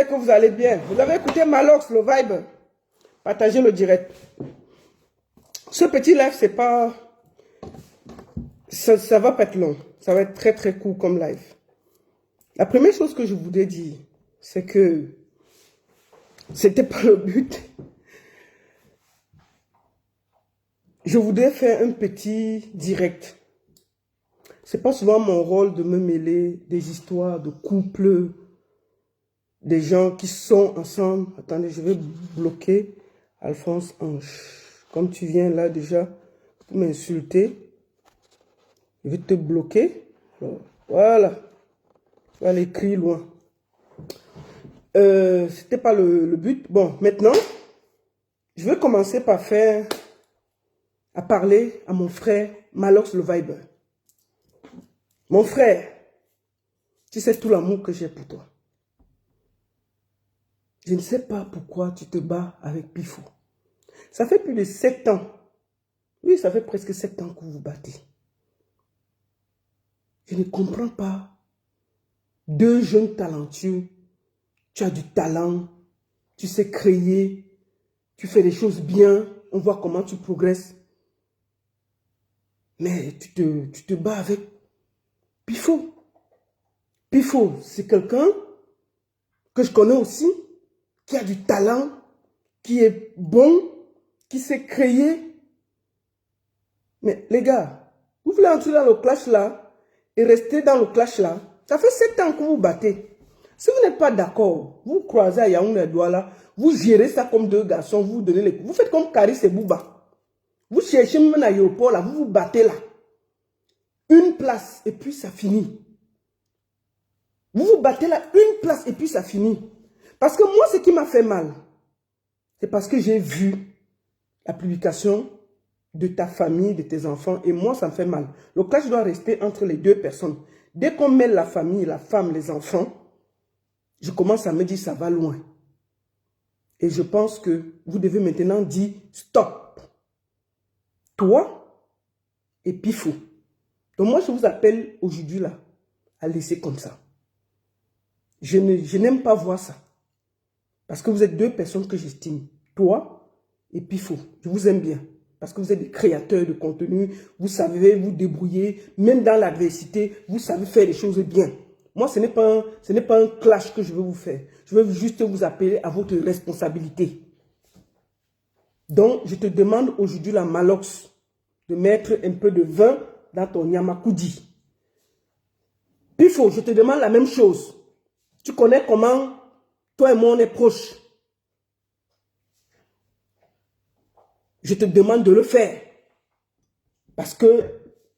Que vous allez bien. Vous avez écouté Malox, le vibe. Partagez le direct. Ce petit live, c'est pas... Ça va pas être long. Ça va être très très court comme live. La première chose que je voudrais dire, c'est que c'était pas le but. Je voudrais faire un petit direct. C'est pas souvent mon rôle de me mêler des histoires de couple, des gens qui sont ensemble. Attendez, je vais bloquer Alphonse Ange. Comme tu viens là déjà pour m'insulter, je vais te bloquer. Alors, voilà. Tu vas l'écrire loin. C'était pas le but. Bon, maintenant, je vais commencer par parler à mon frère Malox le Viber. Mon frère, tu sais tout l'amour que j'ai pour toi. Je ne sais pas pourquoi tu te bats avec Pifou. Ça fait plus de 7 ans. Oui, ça fait presque 7 ans que vous vous battez. Je ne comprends pas. Deux jeunes talentueux. Tu as du talent. Tu sais créer. Tu fais les choses bien. On voit comment tu progresses. Mais tu te bats avec Pifou. Pifou, c'est quelqu'un que je connais aussi, qui a du talent, qui est bon, qui sait créer. Mais les gars, vous voulez entrer dans le clash là et rester dans le clash là. Ça fait 7 ans que vous battez. Si vous n'êtes pas d'accord, vous croisez à Yaoundé Douala, vous gérez ça comme deux garçons, vous donnez les coups. Vous faites comme Karis et Bouba. Vous cherchez même à l'aéroport là, vous vous battez là. Une place et puis ça finit. Vous vous battez là, une place et puis ça finit. Parce que moi, ce qui m'a fait mal, c'est parce que j'ai vu la publication de ta famille, de tes enfants, et moi, ça me fait mal. Le clash doit rester entre les deux personnes. Dès qu'on mêle la famille, la femme, les enfants, je commence à me dire, ça va loin. Et je pense que vous devez maintenant dire, stop. Toi et Pifou. Donc moi, je vous appelle aujourd'hui là, à laisser comme ça. Je n'aime pas voir ça. Parce que vous êtes deux personnes que j'estime. Toi et Pifou. Je vous aime bien. Parce que vous êtes des créateurs de contenu. Vous savez vous débrouiller. Même dans l'adversité, vous savez faire les choses bien. Moi, ce n'est pas un clash que je veux vous faire. Je veux juste vous appeler à votre responsabilité. Donc, je te demande aujourd'hui, la Malox, de mettre un peu de vin dans ton Nyamakoudi. Pifou, je te demande la même chose. Tu connais comment toi et moi on est proches. Je te demande de le faire. Parce que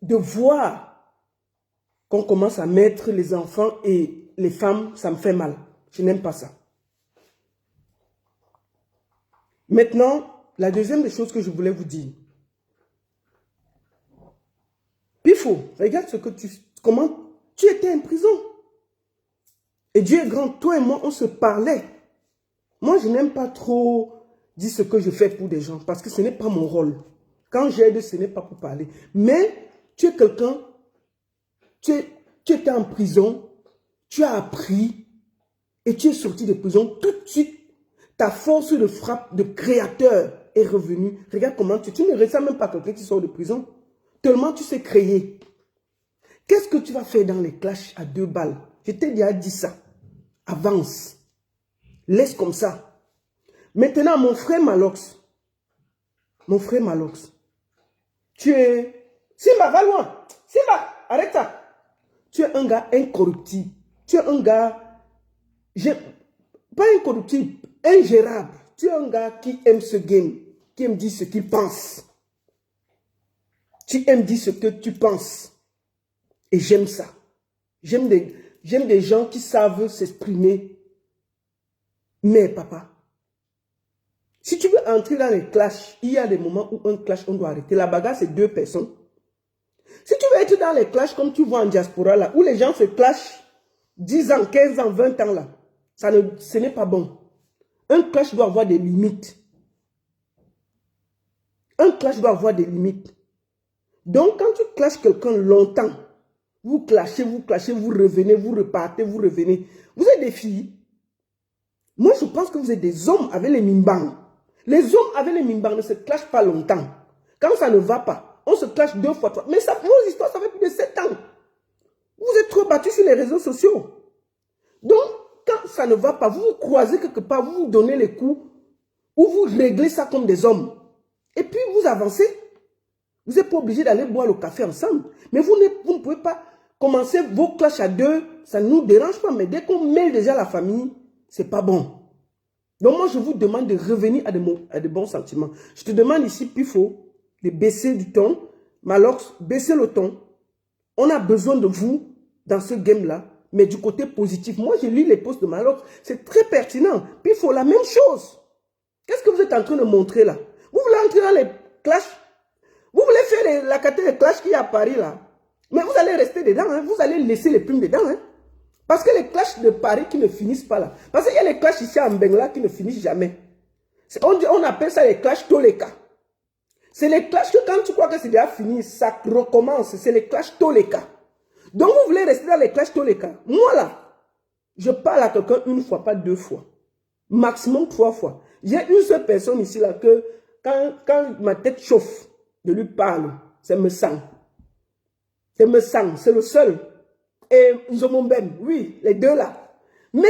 de voir qu'on commence à mettre les enfants et les femmes, ça me fait mal. Je n'aime pas ça. Maintenant, la deuxième des choses que je voulais vous dire. Pifou, regarde comment tu étais en prison. Et Dieu est grand, toi et moi, on se parlait. Moi, je n'aime pas trop dire ce que je fais pour des gens parce que ce n'est pas mon rôle. Quand j'aide, ce n'est pas pour parler. Mais tu es quelqu'un, tu étais en prison, tu as appris et tu es sorti de prison. Tout de suite, ta force de frappe de créateur est revenue. Regarde comment tu ne ressembles même pas à quelqu'un qui sort de prison. Tellement tu sais créer. Qu'est-ce que tu vas faire dans les clashs à 2 balles? Je t'ai déjà dit ça. Avance. Laisse comme ça. Maintenant, mon frère Malox. Tu es... Simba, va loin. Simba, arrête ça. Tu es un gars incorruptible. Tu es un gars... Pas incorruptible, ingérable. Tu es un gars qui aime ce game. Qui aime dire ce qu'il pense. Tu aimes dire ce que tu penses. Et j'aime ça. J'aime des gens qui savent s'exprimer. Mais papa, si tu veux entrer dans les clashs, il y a des moments où un clash, on doit arrêter. La bagarre, c'est 2 personnes. Si tu veux être dans les clashs comme tu vois en diaspora, là, où les gens se clashent 10 ans, 15 ans, 20 ans, là, ce n'est pas bon. Un clash doit avoir des limites. Un clash doit avoir des limites. Donc, quand tu clashes quelqu'un longtemps, vous clashez, vous revenez, vous repartez, vous revenez. Vous êtes des filles. Moi, je pense que vous êtes des hommes avec les mimbangs. Les hommes avec les mimbangs ne se clashent pas longtemps. Quand ça ne va pas, on se clash 2 fois, 3. Mais ça, vos histoires, ça fait plus de 7 ans. Vous êtes trop battus sur les réseaux sociaux. Donc, quand ça ne va pas, vous vous croisez quelque part, vous vous donnez les coups, ou vous réglez ça comme des hommes. Et puis, vous avancez. Vous n'êtes pas obligé d'aller boire le café ensemble. Mais vous ne pouvez pas commencer vos clashs à 2, ça ne nous dérange pas. Mais dès qu'on mêle déjà la famille, c'est pas bon. Donc moi, je vous demande de revenir à de bons sentiments. Je te demande ici, Pifo, de baisser du ton. Malox, baissez le ton. On a besoin de vous dans ce game-là, mais du côté positif. Moi, je lis les posts de Malox. C'est très pertinent. Pifo, la même chose. Qu'est-ce que vous êtes en train de montrer là? Vous voulez entrer dans les clashs? Vous voulez faire la catégorie de clash qui est à Paris là? Mais vous allez rester dedans, hein? Vous allez laisser les plumes dedans. Hein? Parce que les clashs de Paris qui ne finissent pas là. Parce qu'il y a les clashs ici en Bengla qui ne finissent jamais. On appelle ça les clashs Toleka. C'est les clashs que quand tu crois que c'est déjà fini, ça recommence. C'est les clashs Toleka. Donc vous voulez rester dans les clashs Toleka. Moi là, je parle à quelqu'un 1 fois, pas 2 fois. Maximum 3 fois. J'ai une seule personne ici là que quand ma tête chauffe, je lui parle. C'est me sang. C'est me sang. C'est le seul. Et Nzomombem, oui, les deux là. Mais,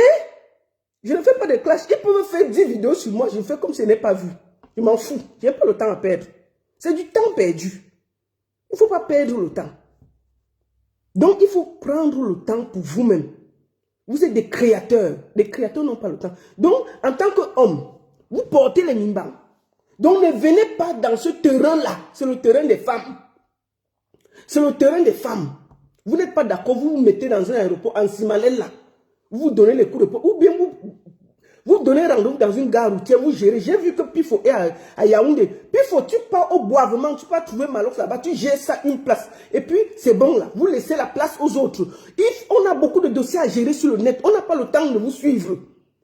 je ne fais pas de clash. Ils peuvent faire 10 vidéos sur moi, je fais comme si je n'ai pas vu. Je m'en fous. Je n'ai pas le temps à perdre. C'est du temps perdu. Il ne faut pas perdre le temps. Donc, il faut prendre le temps pour vous-même. Vous êtes des créateurs. Les créateurs n'ont pas le temps. Donc, en tant qu'homme, vous portez les mimbans. Donc, ne venez pas dans ce terrain-là. C'est le terrain des femmes. C'est le terrain des femmes. Vous n'êtes pas d'accord, vous vous mettez dans un aéroport en Simalène là. Vous donnez les coups de poing. Ou bien vous donnez rendez-vous dans une gare routière, vous gérez. J'ai vu que Pifo est à Yaoundé. Pifo, tu pars au boivement, tu peux trouver Malox là-bas, tu gères ça une place. Et puis, c'est bon là. Vous laissez la place aux autres. On a beaucoup de dossiers à gérer sur le net. On n'a pas le temps de vous suivre.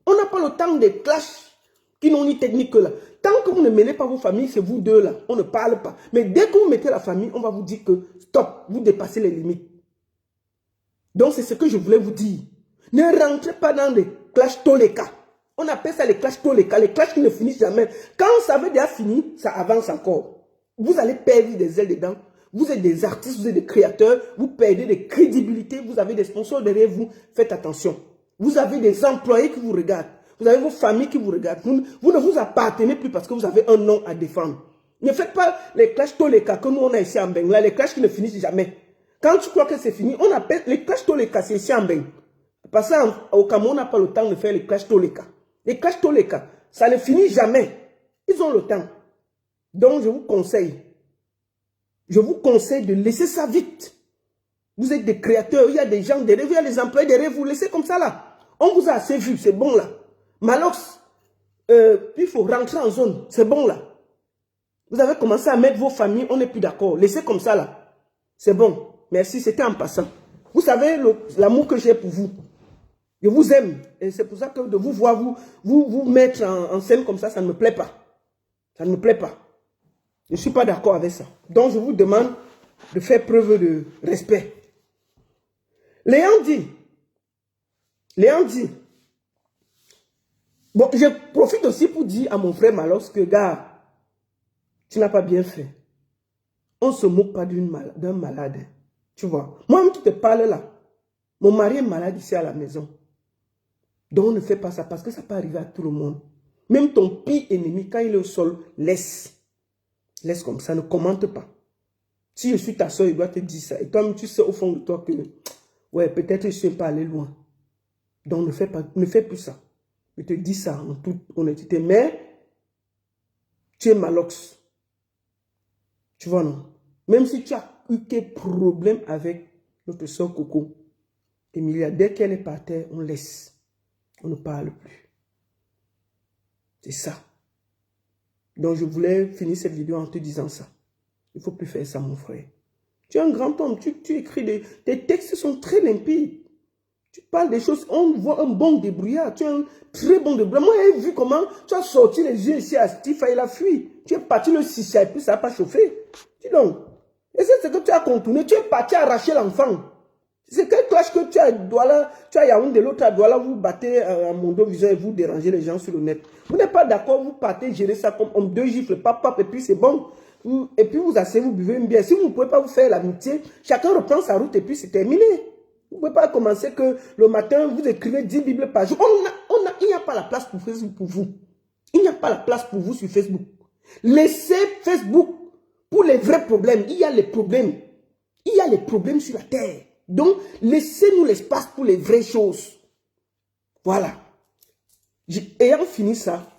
On n'a pas le temps des clashs qui n'ont ni technique que là. Tant que vous ne mêlez pas vos familles, c'est vous deux là. On ne parle pas. Mais dès que vous mettez la famille, on va vous dire que stop, vous dépassez les limites. Donc, c'est ce que je voulais vous dire. Ne rentrez pas dans les clashs Toleka. On appelle ça les clashs Toleka, les clashs qui ne finissent jamais. Quand ça veut déjà finir, ça avance encore. Vous allez perdre des ailes dedans. Vous êtes des artistes, vous êtes des créateurs, vous perdez des crédibilités, vous avez des sponsors derrière vous. Faites attention. Vous avez des employés qui vous regardent. Vous avez vos familles qui vous regardent. Vous ne vous appartenez plus parce que vous avez un nom à défendre. Ne faites pas les clashs Toleka que nous on a ici en Bengla, les clashs qui ne finissent jamais. Quand tu crois que c'est fini, on appelle les clashs Toleka, c'est ici en Beng. Parce qu'au Cameroun, on n'a pas le temps de faire les clashs Toleka. Les clashs Toleka, ça ne finit jamais. Ils ont le temps. Donc, je vous conseille de laisser ça vite. Vous êtes des créateurs, il y a des gens derrière vous, il y a des employés derrière vous, laissez comme ça là. On vous a assez vu, c'est bon là. Malox, il faut rentrer en zone, c'est bon là. Vous avez commencé à mettre vos familles, on n'est plus d'accord. Laissez comme ça là. C'est bon. Merci, c'était en passant. Vous savez l'amour que j'ai pour vous. Je vous aime. Et c'est pour ça que de vous voir, vous mettre en scène comme ça, ça ne me plaît pas. Ça ne me plaît pas. Je ne suis pas d'accord avec ça. Donc, je vous demande de faire preuve de respect. Léon dit, bon, je profite aussi pour dire à mon frère Malox que, gars, tu n'as pas bien fait. On ne se moque pas d'un malade. Tu vois. Moi-même qui te parle là, mon mari est malade ici à la maison. Donc ne fais pas ça parce que ça peut arriver à tout le monde. Même ton pire ennemi, quand il est au sol, laisse. Laisse comme ça, ne commente pas. Si je suis ta soeur, il doit te dire ça. Et toi-même, tu sais au fond de toi que, ouais, peut-être je ne suis pas allé loin. Donc ne fais plus ça. Je te dis ça en toute honnêteté. Mais, tu es Malox. Tu vois, non? Même si tu as eu quel problème avec notre soeur Coco, Emilia, dès qu'elle est par terre, on laisse. On ne parle plus. C'est ça. Donc, je voulais finir cette vidéo en te disant ça. Il ne faut plus faire ça, mon frère. Tu es un grand homme. Tu écris tes textes sont très limpides. Tu parles des choses. On voit un bon débrouillard. Tu es un très bon débrouillard. Moi, j'ai vu comment tu as sorti les yeux ici à Steve et il a fui. Tu es parti le sisha et puis ça n'a pas chauffé. Dis donc. Et c'est ce que tu as contourné. Tu es parti arracher l'enfant. C'est quelle clash que tu as Douala, tu as Yaoundé, l'autre à Douala, vous battez à Mondo Vision et vous dérangez les gens sur le net. Vous n'êtes pas d'accord, vous partez gérer ça comme homme, 2 gifles, pap, pap, et puis c'est bon. Et puis vous asseyez, vous buvez une bière. Si vous ne pouvez pas vous faire l'amitié, chacun reprend sa route et puis c'est terminé. Vous ne pouvez pas commencer que le matin, vous écrivez 10 Bibles par jour. Il n'y a pas la place pour Facebook pour vous. Il n'y a pas la place pour vous sur Facebook. Laissez Facebook pour les vrais problèmes. Il y a les problèmes. Il y a les problèmes sur la terre. Donc, laissez-nous l'espace pour les vraies choses. Voilà. Ayant fini ça,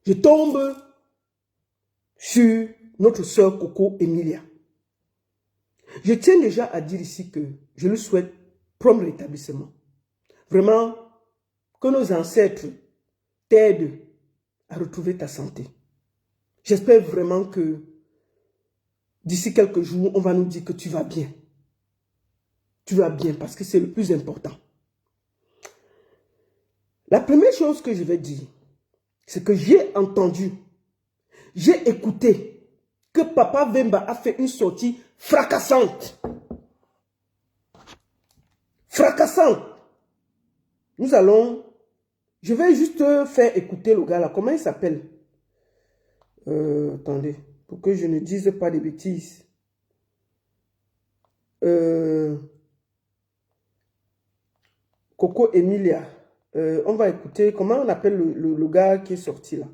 je tombe sur notre sœur Coco Emilia. Je tiens déjà à dire ici que je lui souhaite prompt rétablissement. Vraiment, que nos ancêtres t'aident à retrouver ta santé. J'espère vraiment que d'ici quelques jours, on va nous dire que tu vas bien. Tu vas bien parce que c'est le plus important. La première chose que je vais dire, c'est que j'ai entendu, j'ai écouté que Papa Wemba a fait une sortie fracassante. Fracassante. Nous allons, je vais juste faire écouter le gars là. Comment il s'appelle? Attendez, pour que je ne dise pas de bêtises. Coco Emilia. On va écouter, comment on appelle le gars qui est sorti là?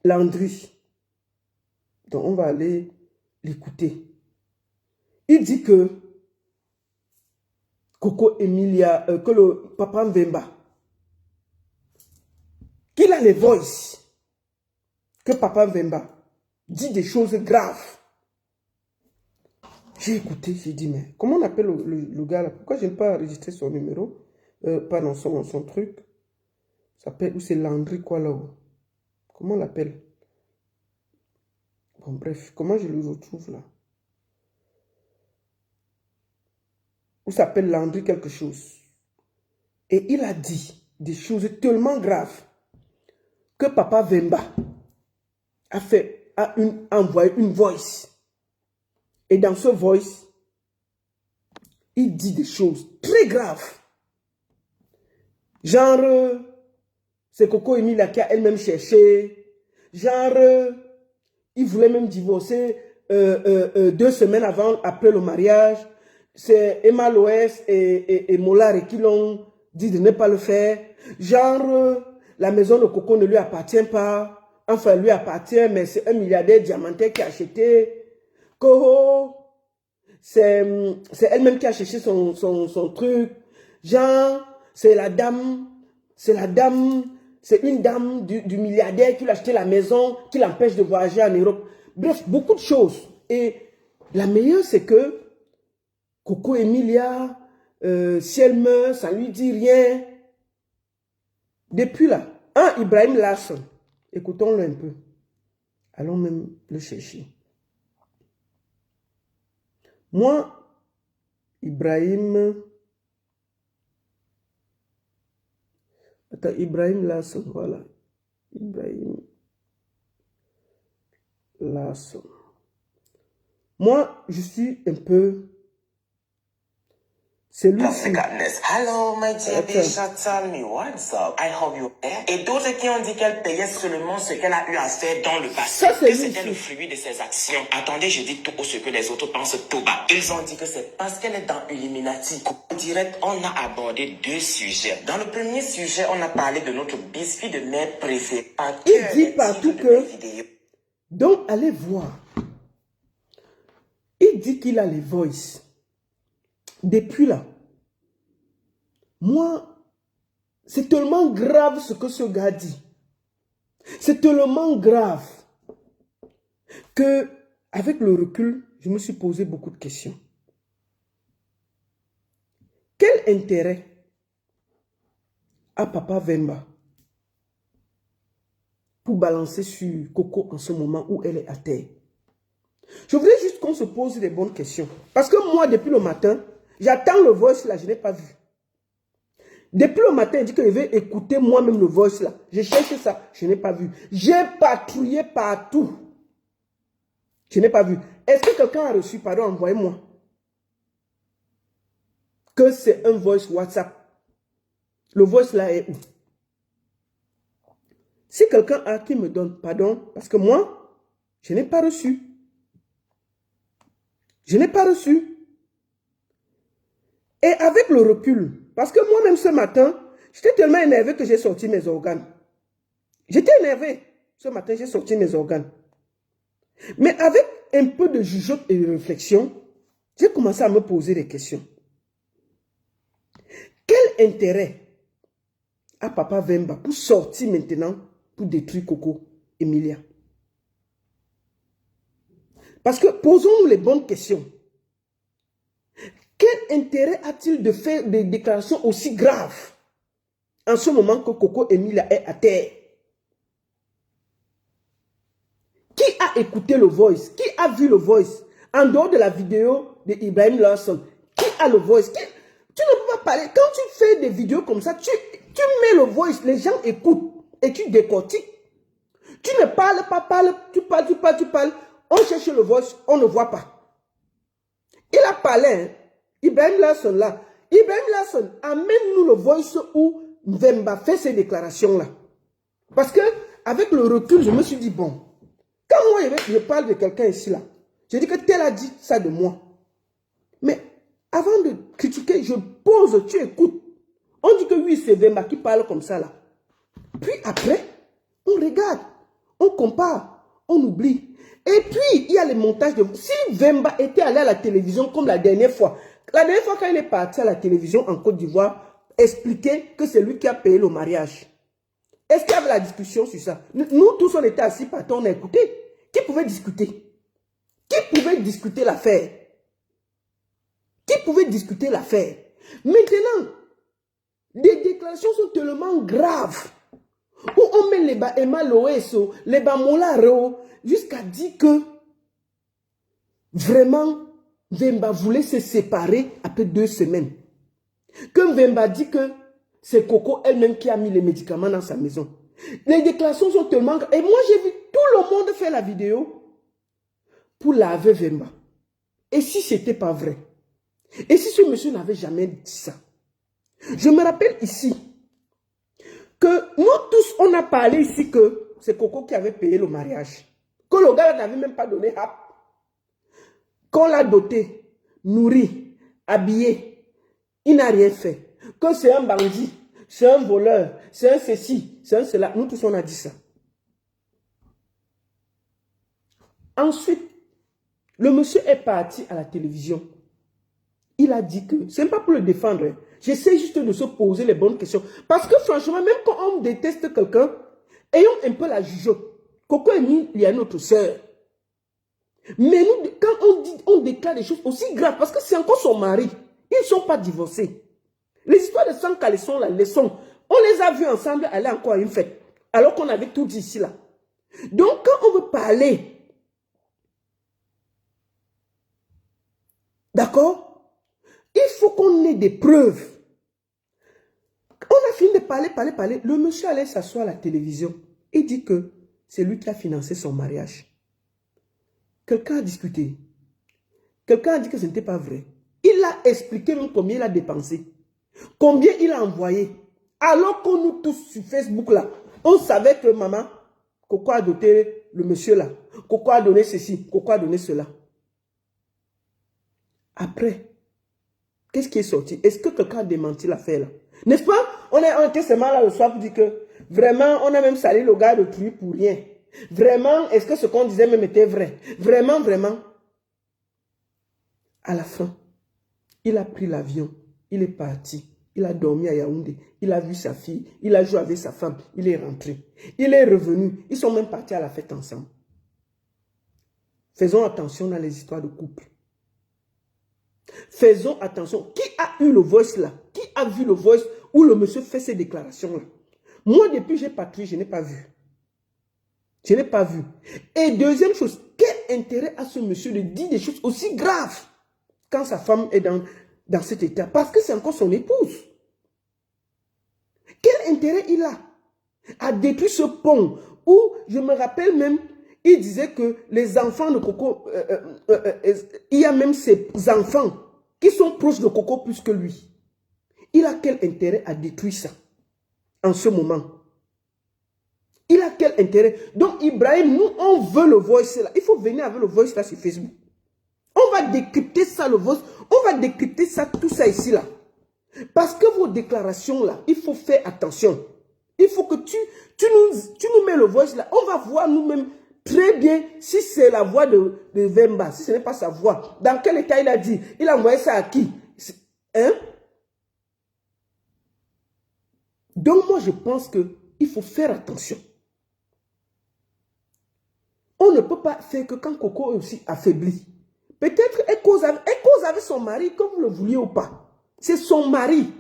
Landry. Donc on va aller l'écouter. Il dit que Coco Emilia, que le Papa Wemba, qu'il a les voices, que Papa Wemba dit des choses graves. J'ai écouté, j'ai dit, mais comment on appelle le gars là? Pourquoi je n'ai pas enregistré son numéro? Pas dans son truc. Ça s'appelle, ou c'est Landry quoi là? Comment on l'appelle? Bon bref, comment je le retrouve là? Ou s'appelle Landry quelque chose. Et il a dit des choses tellement graves que Papa Wemba a envoyé une voice. Et dans ce voice, il dit des choses très graves. Genre, c'est Coco Emilia qui a elle-même cherché. Genre, il voulait même divorcer 2 semaines après le mariage. C'est Emma Loès et Molare qui l'ont dit de ne pas le faire. Genre, la maison de Coco ne lui appartient pas. Enfin, elle lui appartient, mais c'est un milliardaire diamantaire qui a acheté. Coco, c'est elle-même qui a cherché son truc. Genre, c'est une dame du milliardaire qui lui a acheté la maison, qui l'empêche de voyager en Europe. Bref, beaucoup de choses. Et la meilleure, c'est que Coco Emilia, si elle meurt, ça ne lui dit rien. Depuis là, Ibrahim Lasson, écoutons-le un peu. Allons même le chercher. Moi, Ibrahim Lasson, voilà. Ibrahim Lasson. Moi, je suis un peu... C'est lui. Hello, my dear Bisha, tell me what's up. I hope you're there. Et d'autres qui ont dit qu'elle payait seulement ce qu'elle a eu à faire dans le passé. Que c'était le fruit de ses actions. Attendez, je dis tout haut ce que les autres pensent tout bas. Ils ont dit que c'est parce qu'elle est dans Illuminati. En direct, on a abordé 2 sujets. Dans le premier sujet, on a parlé de notre biscuit de mère préféré. Il dit partout que... Donc, allez voir. Il dit qu'il a les voices. Depuis là, moi, c'est tellement grave ce que ce gars dit. C'est tellement grave que, avec le recul, je me suis posé beaucoup de questions. Quel intérêt a Papa Wemba pour balancer sur Coco en ce moment où elle est à terre? Je voudrais juste qu'on se pose des bonnes questions. Parce que moi, depuis le matin, j'attends le voice là, je n'ai pas vu. Depuis le matin, il dit que je vais écouter moi-même le voice là. Je cherche ça, je n'ai pas vu. J'ai patrouillé partout. Je n'ai pas vu. Est-ce que quelqu'un a reçu? Pardon, envoyez-moi. que c'est un voice WhatsApp. Le voice là est où? Si quelqu'un a qui me donne pardon, parce que moi, je n'ai pas reçu. Je n'ai pas reçu. Et avec le recul, parce que moi-même ce matin, j'étais tellement énervé que j'ai sorti mes organes. J'étais énervé. Ce matin, j'ai sorti mes organes. Mais avec un peu de jugeote et de réflexion, j'ai commencé à me poser des questions. Quel intérêt a Papa Vemba pour sortir maintenant pour détruire Coco Emilia? Parce que posons-nous les bonnes questions. Quel intérêt a-t-il de faire des déclarations aussi graves en ce moment que Coco Emilia est à terre? Qui a écouté le voice? Qui a vu le voice? En dehors de la vidéo de Ibrahim Larson, qui a le voice? Tu ne peux pas parler. Quand tu fais des vidéos comme ça, tu mets le voice, les gens écoutent et tu décortiques. Tu ne parles pas, tu parles. On cherche le voice, on ne voit pas. Il a parlé, hein? Ibrahim Larson là. Ibrahim Larson, amène-nous le voice où Vemba fait ces déclarations-là. Parce que, avec le recul, je me suis dit, bon, quand moi je parle de quelqu'un ici là, je dis que tel a dit ça de moi. Mais avant de critiquer, je pose, tu écoutes. On dit que oui, c'est Vemba qui parle comme ça là. Puis après, on regarde, on compare, on oublie. Et puis, il y a les montages de... Si Vemba était allé à la télévision comme la dernière fois quand il est parti à la télévision en Côte d'Ivoire, expliquer que c'est lui qui a payé le mariage. Est-ce qu'il y avait la discussion sur ça? Nous tous, on était assis par terre, on a écouté. Qui pouvait discuter? Qui pouvait discuter l'affaire? Qui pouvait discuter l'affaire? Maintenant, des déclarations sont tellement graves. Où on met les Emma Loeso, les Molaro, jusqu'à dire que vraiment, Vemba voulait se séparer après 2 semaines. Que Vemba dit que c'est Coco elle-même qui a mis les médicaments dans sa maison. Les déclarations sont tellement graves. Et moi, j'ai vu tout le monde faire la vidéo pour laver Vemba. Et si ce n'était pas vrai? Et si ce monsieur n'avait jamais dit ça? Je me rappelle ici que nous tous, on a parlé ici que c'est Coco qui avait payé le mariage. Que le gars n'avait même pas donné hap. Qu'on l'a doté, nourri, habillé. Il n'a rien fait. Que c'est un bandit, c'est un voleur, c'est un ceci, c'est un cela. Nous tous, on a dit ça. Ensuite, le monsieur est parti à la télévision. Il a dit que, c'est pas pour le défendre, hein. J'essaie juste de se poser les bonnes questions. Parce que franchement, même quand on déteste quelqu'un, ayons un peu la jugeote. Coco Emilia, il y a notre soeur. Mais nous, quand on déclare des choses aussi graves, parce que c'est encore son mari, ils ne sont pas divorcés. Les histoires de sang caleçon, là, les sons, on les a vus ensemble aller encore à une fête, alors qu'on avait tout dit ici, là. Donc, quand on veut parler, d'accord, il faut qu'on ait des preuves. On a fini de parler. Le monsieur allait s'asseoir à la télévision et dit que c'est lui qui a financé son mariage. Quelqu'un a discuté. Quelqu'un a dit que ce n'était pas vrai. Il a expliqué même combien il a dépensé. Combien il a envoyé. Alors que nous tous sur Facebook là, on savait que maman, Coco a doté le monsieur là. Coco a donné ceci, Coco a donné cela. Après, qu'est-ce qui est sorti? Est-ce que quelqu'un a démenti l'affaire là? N'est-ce pas? On était seulement là le soir pour dire que vraiment, on a même salé le gars de truie pour rien. Vraiment, est-ce que ce qu'on disait même était vrai? Vraiment. À la fin, il a pris l'avion, il est parti, il a dormi à Yaoundé, il a vu sa fille, il a joué avec sa femme, il est rentré. Il est revenu, ils sont même partis à la fête ensemble. Faisons attention dans les histoires de couple. Faisons attention. Qui a eu le voice là? Qui a vu le voice où le monsieur fait ces déclarations là? Moi, depuis j'ai patrouillé, je n'ai pas vu. Je n'ai pas vu. Et deuxième chose, quel intérêt a ce monsieur de dire des choses aussi graves quand sa femme est dans cet état? Parce que c'est encore son épouse. Quel intérêt il a à détruire ce pont où, je me rappelle même, il disait que les enfants de Coco, il y a même ses enfants qui sont proches de Coco plus que lui. Il a quel intérêt à détruire ça en ce moment? Il a quel intérêt? Donc, Ibrahim, nous, on veut le voice là. Il faut venir avec le voice là sur Facebook. On va décrypter ça, le voice. On va décrypter ça, tout ça ici là. Parce que vos déclarations là, il faut faire attention. Il faut que tu nous mets le voice là. On va voir nous-mêmes très bien si c'est la voix de Vemba, si ce n'est pas sa voix. Dans quel état il a dit? Il a envoyé ça à qui? Hein? Donc moi je pense qu'il faut faire attention. On ne peut pas faire que quand Coco est aussi affaibli. Peut-être elle cause avec son mari, que vous le vouliez ou pas. C'est son mari.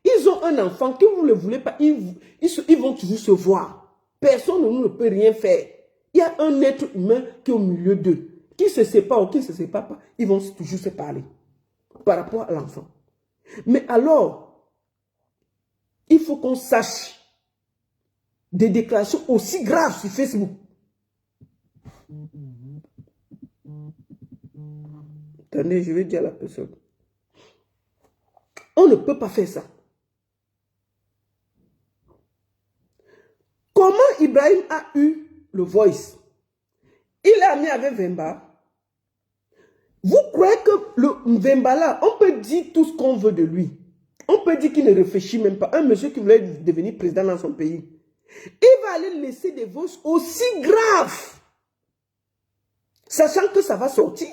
Ils ont un enfant, que vous ne le voulez pas, ils vont toujours se voir. Personne ne peut rien faire. Il y a un être humain qui est au milieu d'eux. Qui se sépare ou qui ne se sépare pas, ils vont toujours se parler. Par rapport à l'enfant. Mais alors, il faut qu'on sache des déclarations aussi graves sur Facebook. Attendez, je vais dire à la personne. On ne peut pas faire ça. Comment Ibrahim a eu le voice? Il l'a mis avec Vemba. Vous croyez que le Vemba là, on peut dire tout ce qu'on veut de lui. On peut dire qu'il ne réfléchit même pas. Un monsieur qui voulait devenir président dans son pays. Il va aller laisser des voix aussi graves. Sachant que ça va sortir.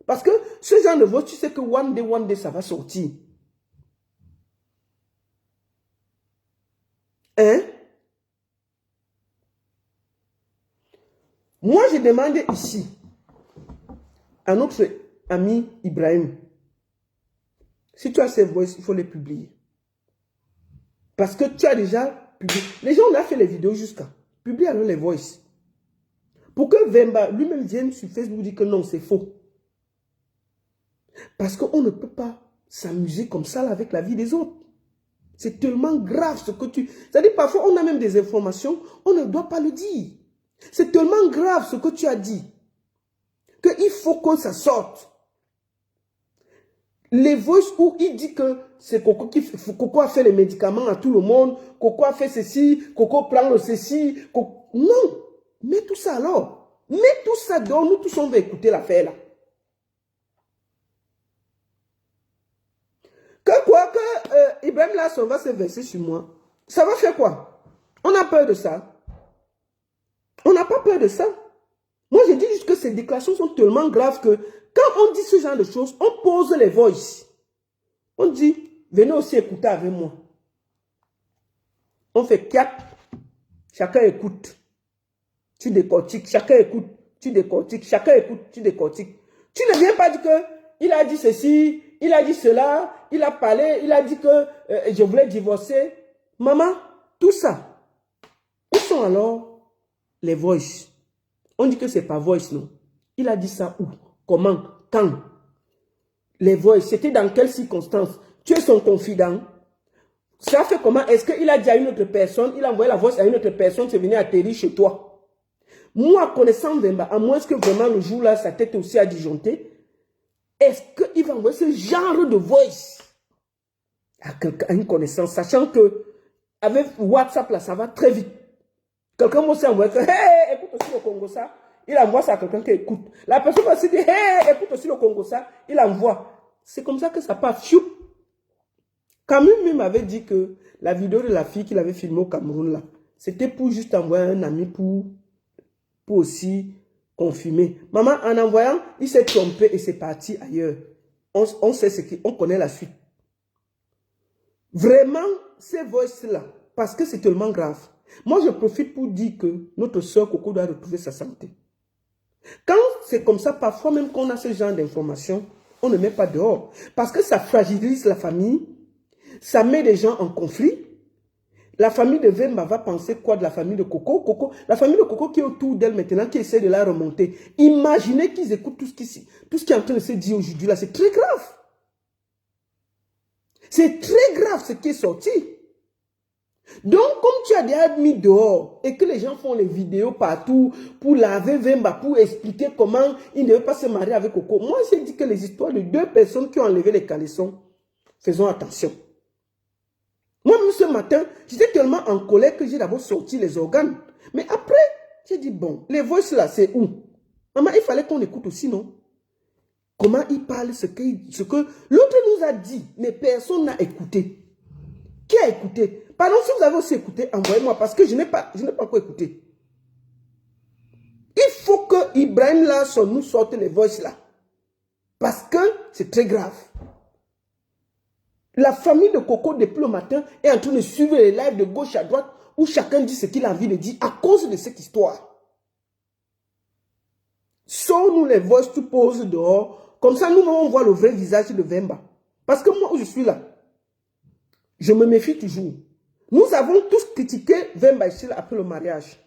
Parce que ce genre de voix, tu sais que one day, ça va sortir. Hein? Moi, je demande ici à notre ami Ibrahim, si tu as ces voix, il faut les publier. Parce que tu as déjà publié. Les gens, on a fait les vidéos jusqu'à. Publie alors les voices. Pour que Vemba lui-même vienne sur Facebook dire que non, c'est faux. Parce qu'on ne peut pas s'amuser comme ça là, avec la vie des autres. C'est tellement grave ce que tu... C'est-à-dire parfois on a même des informations, on ne doit pas le dire. C'est tellement grave ce que tu as dit. Qu'il faut que ça sorte. Les voices où il dit que c'est Coco qui fait... Coco a fait les médicaments à tout le monde. Coco a fait ceci. Coco prend le ceci. Coco... Non. Mets tout ça alors. Mets tout ça dehors. Nous tous on va écouter l'affaire là. Que Ibrahim là, va se verser sur moi. Ça va faire quoi? On a peur de ça. On n'a pas peur de ça. Moi, je dis juste que ces déclarations sont tellement graves que quand on dit ce genre de choses, on pose les voices. On dit, venez aussi écouter avec moi. On fait 4. Chacun écoute. Tu décortiques. Chacun écoute. Tu décortiques. Chacun écoute. Tu décortiques. Tu ne viens pas dire que il a dit ceci, il a dit cela, il a parlé, il a dit que je voulais divorcer. Maman, tout ça. Où sont alors les voices? On dit que c'est pas voice, non. Il a dit ça où? Comment? Quand? Les voices, c'était dans quelles circonstances? Tu es son confident. Ça fait comment? Est-ce qu'il a dit à une autre personne, il a envoyé la voix à une autre personne, c'est venu atterrir chez toi? Moi, connaissant Vemba, à moins que vraiment le jour là, sa tête aussi a disjoncté, est-ce qu'il va envoyer ce genre de voice à quelqu'un, à une connaissance, sachant que avec WhatsApp là, ça va très vite. Quelqu'un va aussi envoyer que, hey, écoute aussi le Congo ça. Il envoie ça à quelqu'un qui écoute. La personne va aussi dire, hey, écoute aussi le Congo ça. Il envoie. C'est comme ça que ça passe. Camus m'avait dit que la vidéo de la fille qu'il avait filmée au Cameroun là, c'était pour juste envoyer un ami pour aussi confirmer. Maman, en envoyant, il s'est trompé et c'est parti ailleurs. On sait ce qu'on connaît la suite. Vraiment, ces voices-là, parce que c'est tellement grave. Moi, je profite pour dire que notre soeur Coco doit retrouver sa santé. Quand c'est comme ça, parfois même qu'on a ce genre d'informations, on ne met pas dehors. Parce que ça fragilise la famille, ça met les gens en conflit. La famille de Vemba va penser quoi de la famille de Coco? La famille de Coco qui est autour d'elle maintenant, qui essaie de la remonter. Imaginez qu'ils écoutent tout ce qui est en train de se dire aujourd'hui là. C'est très grave. C'est très grave ce qui est sorti. Donc, comme tu as déjà mis dehors et que les gens font les vidéos partout pour laver Vemba, pour expliquer comment il ne veut pas se marier avec Coco. Moi, j'ai dit que les histoires de 2 personnes qui ont enlevé les caleçons, faisons attention. Moi-même, ce matin, j'étais tellement en colère que j'ai d'abord sorti les organes. Mais après, j'ai dit, bon, les voices là, c'est où? Maman, il fallait qu'on écoute aussi, non? Comment il parle, ce que l'autre nous a dit, mais personne n'a écouté. Qui a écouté? Pardon, si vous avez aussi écouté, envoyez-moi, parce que je n'ai pas encore écouté. Il faut que Ibrahim Lasson nous sorte les voices là. Parce que c'est très grave. La famille de Coco, depuis le matin, est en train de suivre les lives de gauche à droite, où chacun dit ce qu'il a envie de dire à cause de cette histoire. Sors-nous les voices, tu poses dehors. Comme ça, nous, on voit le vrai visage de Vemba. Parce que moi, où je suis là, je me méfie toujours. Nous avons tous critiqué Vemba ici après le mariage.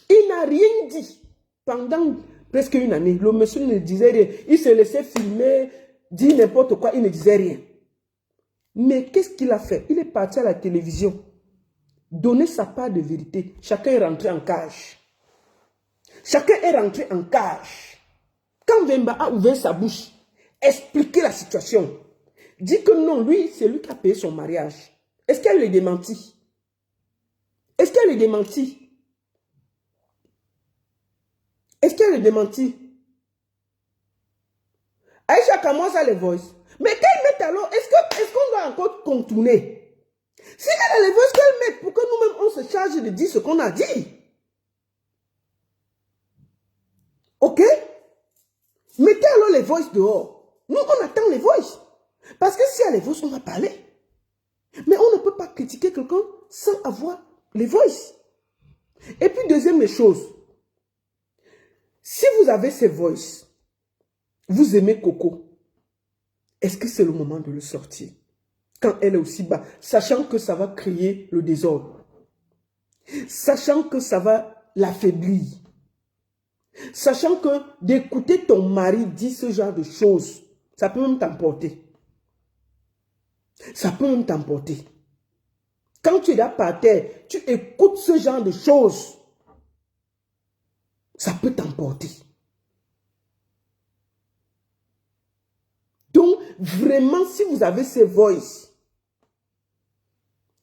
Il n'a rien dit pendant presque une année. Le monsieur ne disait rien. Il se laissait filmer, dire n'importe quoi, il ne disait rien. Mais qu'est-ce qu'il a fait? Il est parti à la télévision, donner sa part de vérité. Chacun est rentré en cage. Chacun est rentré en cage. Quand Vemba a ouvert sa bouche, expliqué la situation, dit que non, lui, c'est lui qui a payé son mariage. Est-ce qu'elle le démentit? Est-ce qu'elle le démentit? Est-ce qu'elle le démentit? Aïcha commence à les voice. Mais qu'elle mette alors, est-ce qu'on doit encore contourner? Si elle a les voices qu'elle met, pour que nous-mêmes on se charge de dire ce qu'on a dit. Ok? Mettez alors les voices dehors. Nous, on attend les voices. Parce que si elle a les voices, on va parler. Mais on ne peut pas critiquer quelqu'un sans avoir les voices. Et puis, deuxième chose. Si vous avez ces voices, vous aimez Coco, est-ce que c'est le moment de le sortir? Quand elle est aussi bas, sachant que ça va créer le désordre. Sachant que ça va l'affaiblir. Sachant que d'écouter ton mari dire ce genre de choses, ça peut même t'emporter. Ça peut même t'emporter. Quand tu es là par terre, tu écoutes ce genre de choses, ça peut t'emporter. Donc, vraiment, si vous avez ces voices,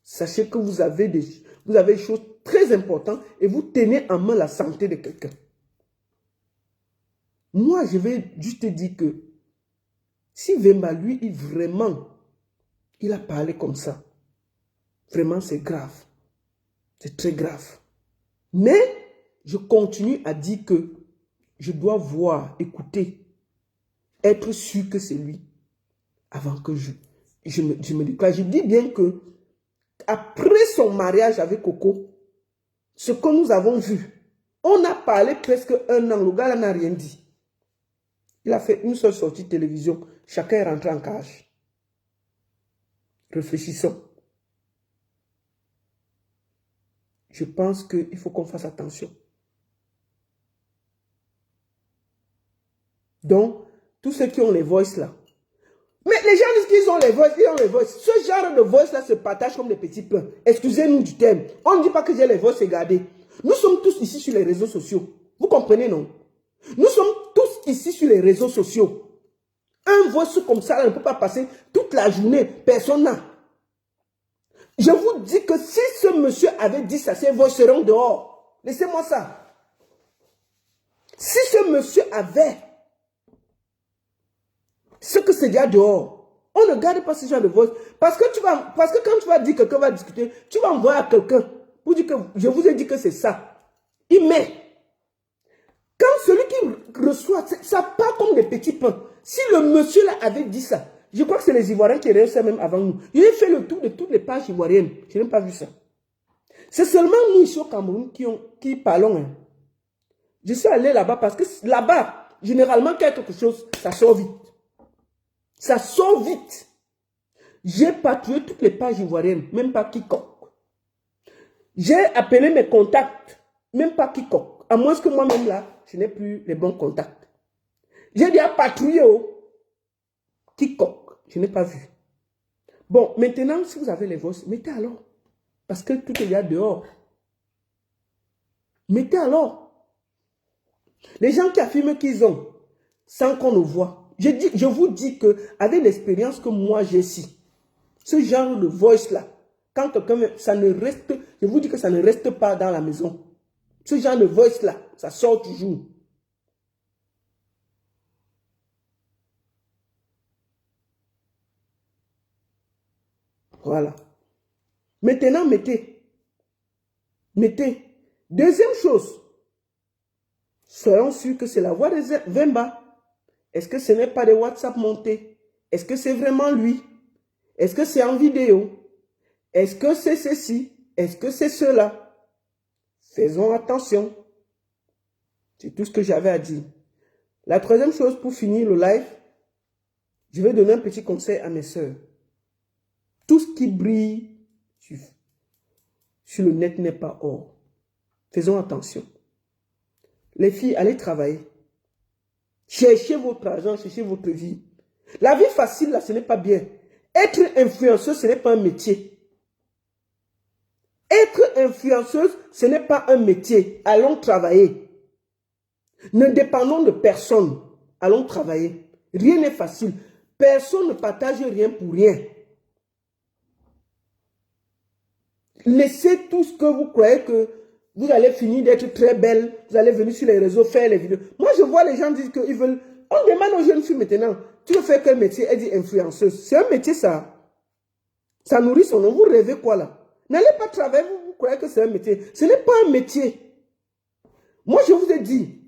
sachez que vous avez des choses très importantes et vous tenez en main la santé de quelqu'un. Moi, je vais juste te dire que si Vemba, lui, il a parlé comme ça, vraiment, c'est grave. C'est très grave. Mais, je continue à dire que je dois voir, écouter, être sûr que c'est lui, avant que je me déclare. Je dis bien que, après son mariage avec Coco, ce que nous avons vu, on a parlé presque un an, le gars là n'a rien dit. Il a fait une seule sortie de télévision. Chacun est rentré en cage. Réfléchissons. Je pense qu'il faut qu'on fasse attention. Donc, tous ceux qui ont les voices là. Mais les gens disent qu'ils ont les voices, ils ont les voices. Ce genre de voice là se partage comme des petits pains. Excusez-nous du terme. On ne dit pas que j'ai les voices égardées. Nous sommes tous ici sur les réseaux sociaux. Vous comprenez, non? Nous sommes tous ici sur les réseaux sociaux. Un voice comme ça là, ne peut pas passer toute la journée. Personne n'a. Je vous dis que si ce monsieur avait dit ça, ses voix seront dehors. Laissez-moi ça. Si ce monsieur avait ce que c'est déjà dehors, on ne garde pas ce genre de voix. Parce que quand tu vas dire que quelqu'un va discuter, tu vas envoyer à quelqu'un pour dire que je vous ai dit que c'est ça. Il met. Quand celui qui reçoit, ça part comme des petits pains. Si le monsieur là avait dit ça, je crois que c'est les Ivoiriens qui réussissent même avant nous. Il a fait le tour de toutes les pages ivoiriennes. Je n'ai pas vu ça. C'est seulement nous ici au Cameroun qui parlons. Hein. Je suis allé là-bas parce que là-bas, généralement, quelque chose, ça sort vite. Ça sort vite. J'ai patrouillé toutes les pages ivoiriennes, même pas quiconque. J'ai appelé mes contacts, même pas quiconque. À moins que moi-même là, je n'ai plus les bons contacts. J'ai déjà patrouillé quiconque. Je n'ai pas vu. Bon, maintenant, si vous avez les voices, mettez alors. Parce que tout est là dehors. Mettez alors. Les gens qui affirment qu'ils ont, sans qu'on le voit. Je vous dis qu'avec l'expérience que moi j'ai ici, Ce genre de voice-là, quand quelqu'un, ça ne reste, je vous dis que ça ne reste pas dans la maison. Ce genre de voice-là, ça sort toujours. Voilà. Maintenant, mettez. Mettez. Deuxième chose, soyons sûrs que c'est la voix de Vemba. Est-ce que ce n'est pas des WhatsApp montés? Est-ce que c'est vraiment lui? Est-ce que c'est en vidéo? Est-ce que c'est ceci? Est-ce que c'est cela? Faisons attention. C'est tout ce que j'avais à dire. La troisième chose pour finir le live, je vais donner un petit conseil à mes sœurs. Tout ce qui brille sur le net n'est pas or. Faisons attention. Les filles, allez travailler. Cherchez votre argent, cherchez votre vie. La vie facile, là, ce n'est pas bien. Être influenceuse, ce n'est pas un métier. Être influenceuse, ce n'est pas un métier. Allons travailler. Ne dépendons de personne. Allons travailler. Rien n'est facile. Personne ne partage rien pour rien. Laissez tout ce que vous croyez que vous allez finir d'être très belle. Vous allez venir sur les réseaux faire les vidéos. Moi, je vois les gens dire qu'ils veulent... On demande aux jeunes filles maintenant, tu veux faire quel métier? Elle dit influenceuse. C'est un métier, ça. Ça nourrit son nom. Vous rêvez quoi, là? N'allez pas travailler, vous croyez que c'est un métier. Ce n'est pas un métier. Moi, je vous ai dit.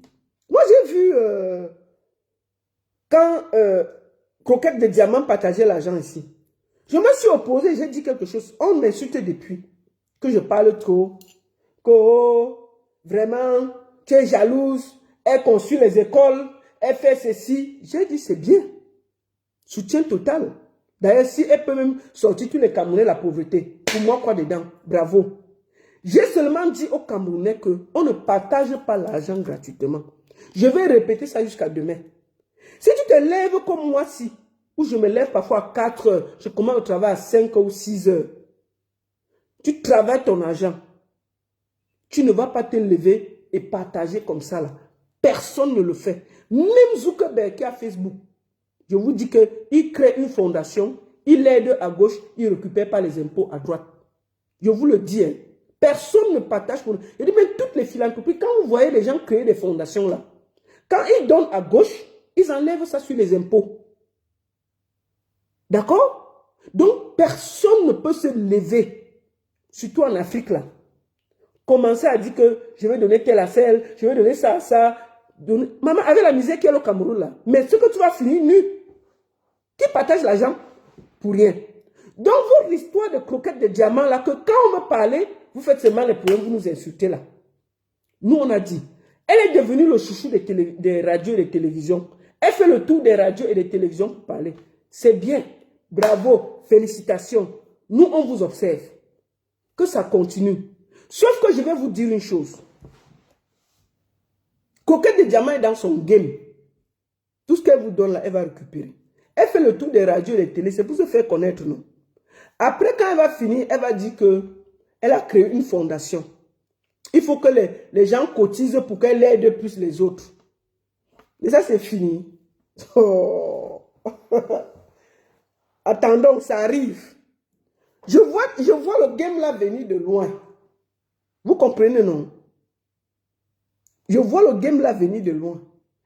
Moi, j'ai vu... quand Croquette de Diamant partageait l'argent ici. Je me suis opposé, j'ai dit quelque chose. On m'insulte depuis que je parle trop. Que vraiment, tu es jalouse. Elle construit les écoles. Elle fait ceci. J'ai dit, c'est bien. Soutien total. D'ailleurs, si elle peut même sortir tous les Camerounais de la pauvreté, pour moi, quoi dedans? Bravo. J'ai seulement dit aux Camerounais qu'on ne partage pas l'argent gratuitement. Je vais répéter ça jusqu'à demain. Si tu te lèves comme moi, si, où je me lève parfois à 4 heures, je commence le travail à 5 ou 6 heures, tu travailles ton argent. Tu ne vas pas te lever et partager comme ça là. Personne ne le fait. Même Zuckerberg qui a Facebook, je vous dis qu'il crée une fondation, il aide à gauche, il ne récupère pas les impôts à droite. Je vous le dis, hein. Personne ne partage pour nous. Je dis, mais toutes les philanthropies, quand vous voyez les gens créer des fondations là, quand ils donnent à gauche, ils enlèvent ça sur les impôts. D'accord? Donc, personne ne peut se lever, surtout en Afrique là. Commencer à dire que je vais donner tel à celle, je vais donner ça à ça. Maman, avec la misère qu'il y a au Cameroun là, mais ce que tu vas finir nu, qui partage l'argent pour rien. Donc, votre histoire de croquette de diamant là, que quand on veut parler, vous faites seulement les problèmes, vous nous insultez là. Nous, on a dit, elle est devenue le chouchou des radios et des télévisions. Elle fait le tour des radios et des télévisions pour parler. C'est bien. Bravo. Félicitations. Nous, on vous observe. Que ça continue. Sauf que je vais vous dire une chose. Coquette de diamant est dans son game. Tout ce qu'elle vous donne là, elle va récupérer. Elle fait le tour des radios et des télés. C'est pour se faire connaître, non? Après, quand elle va finir, elle va dire qu'elle a créé une fondation. Il faut que les gens cotisent pour qu'elle aide plus les autres. Et ça, c'est fini. Oh. Attendons, ça arrive. Je vois le game là venir de loin. Vous comprenez, non? Je vois le game là venir de loin.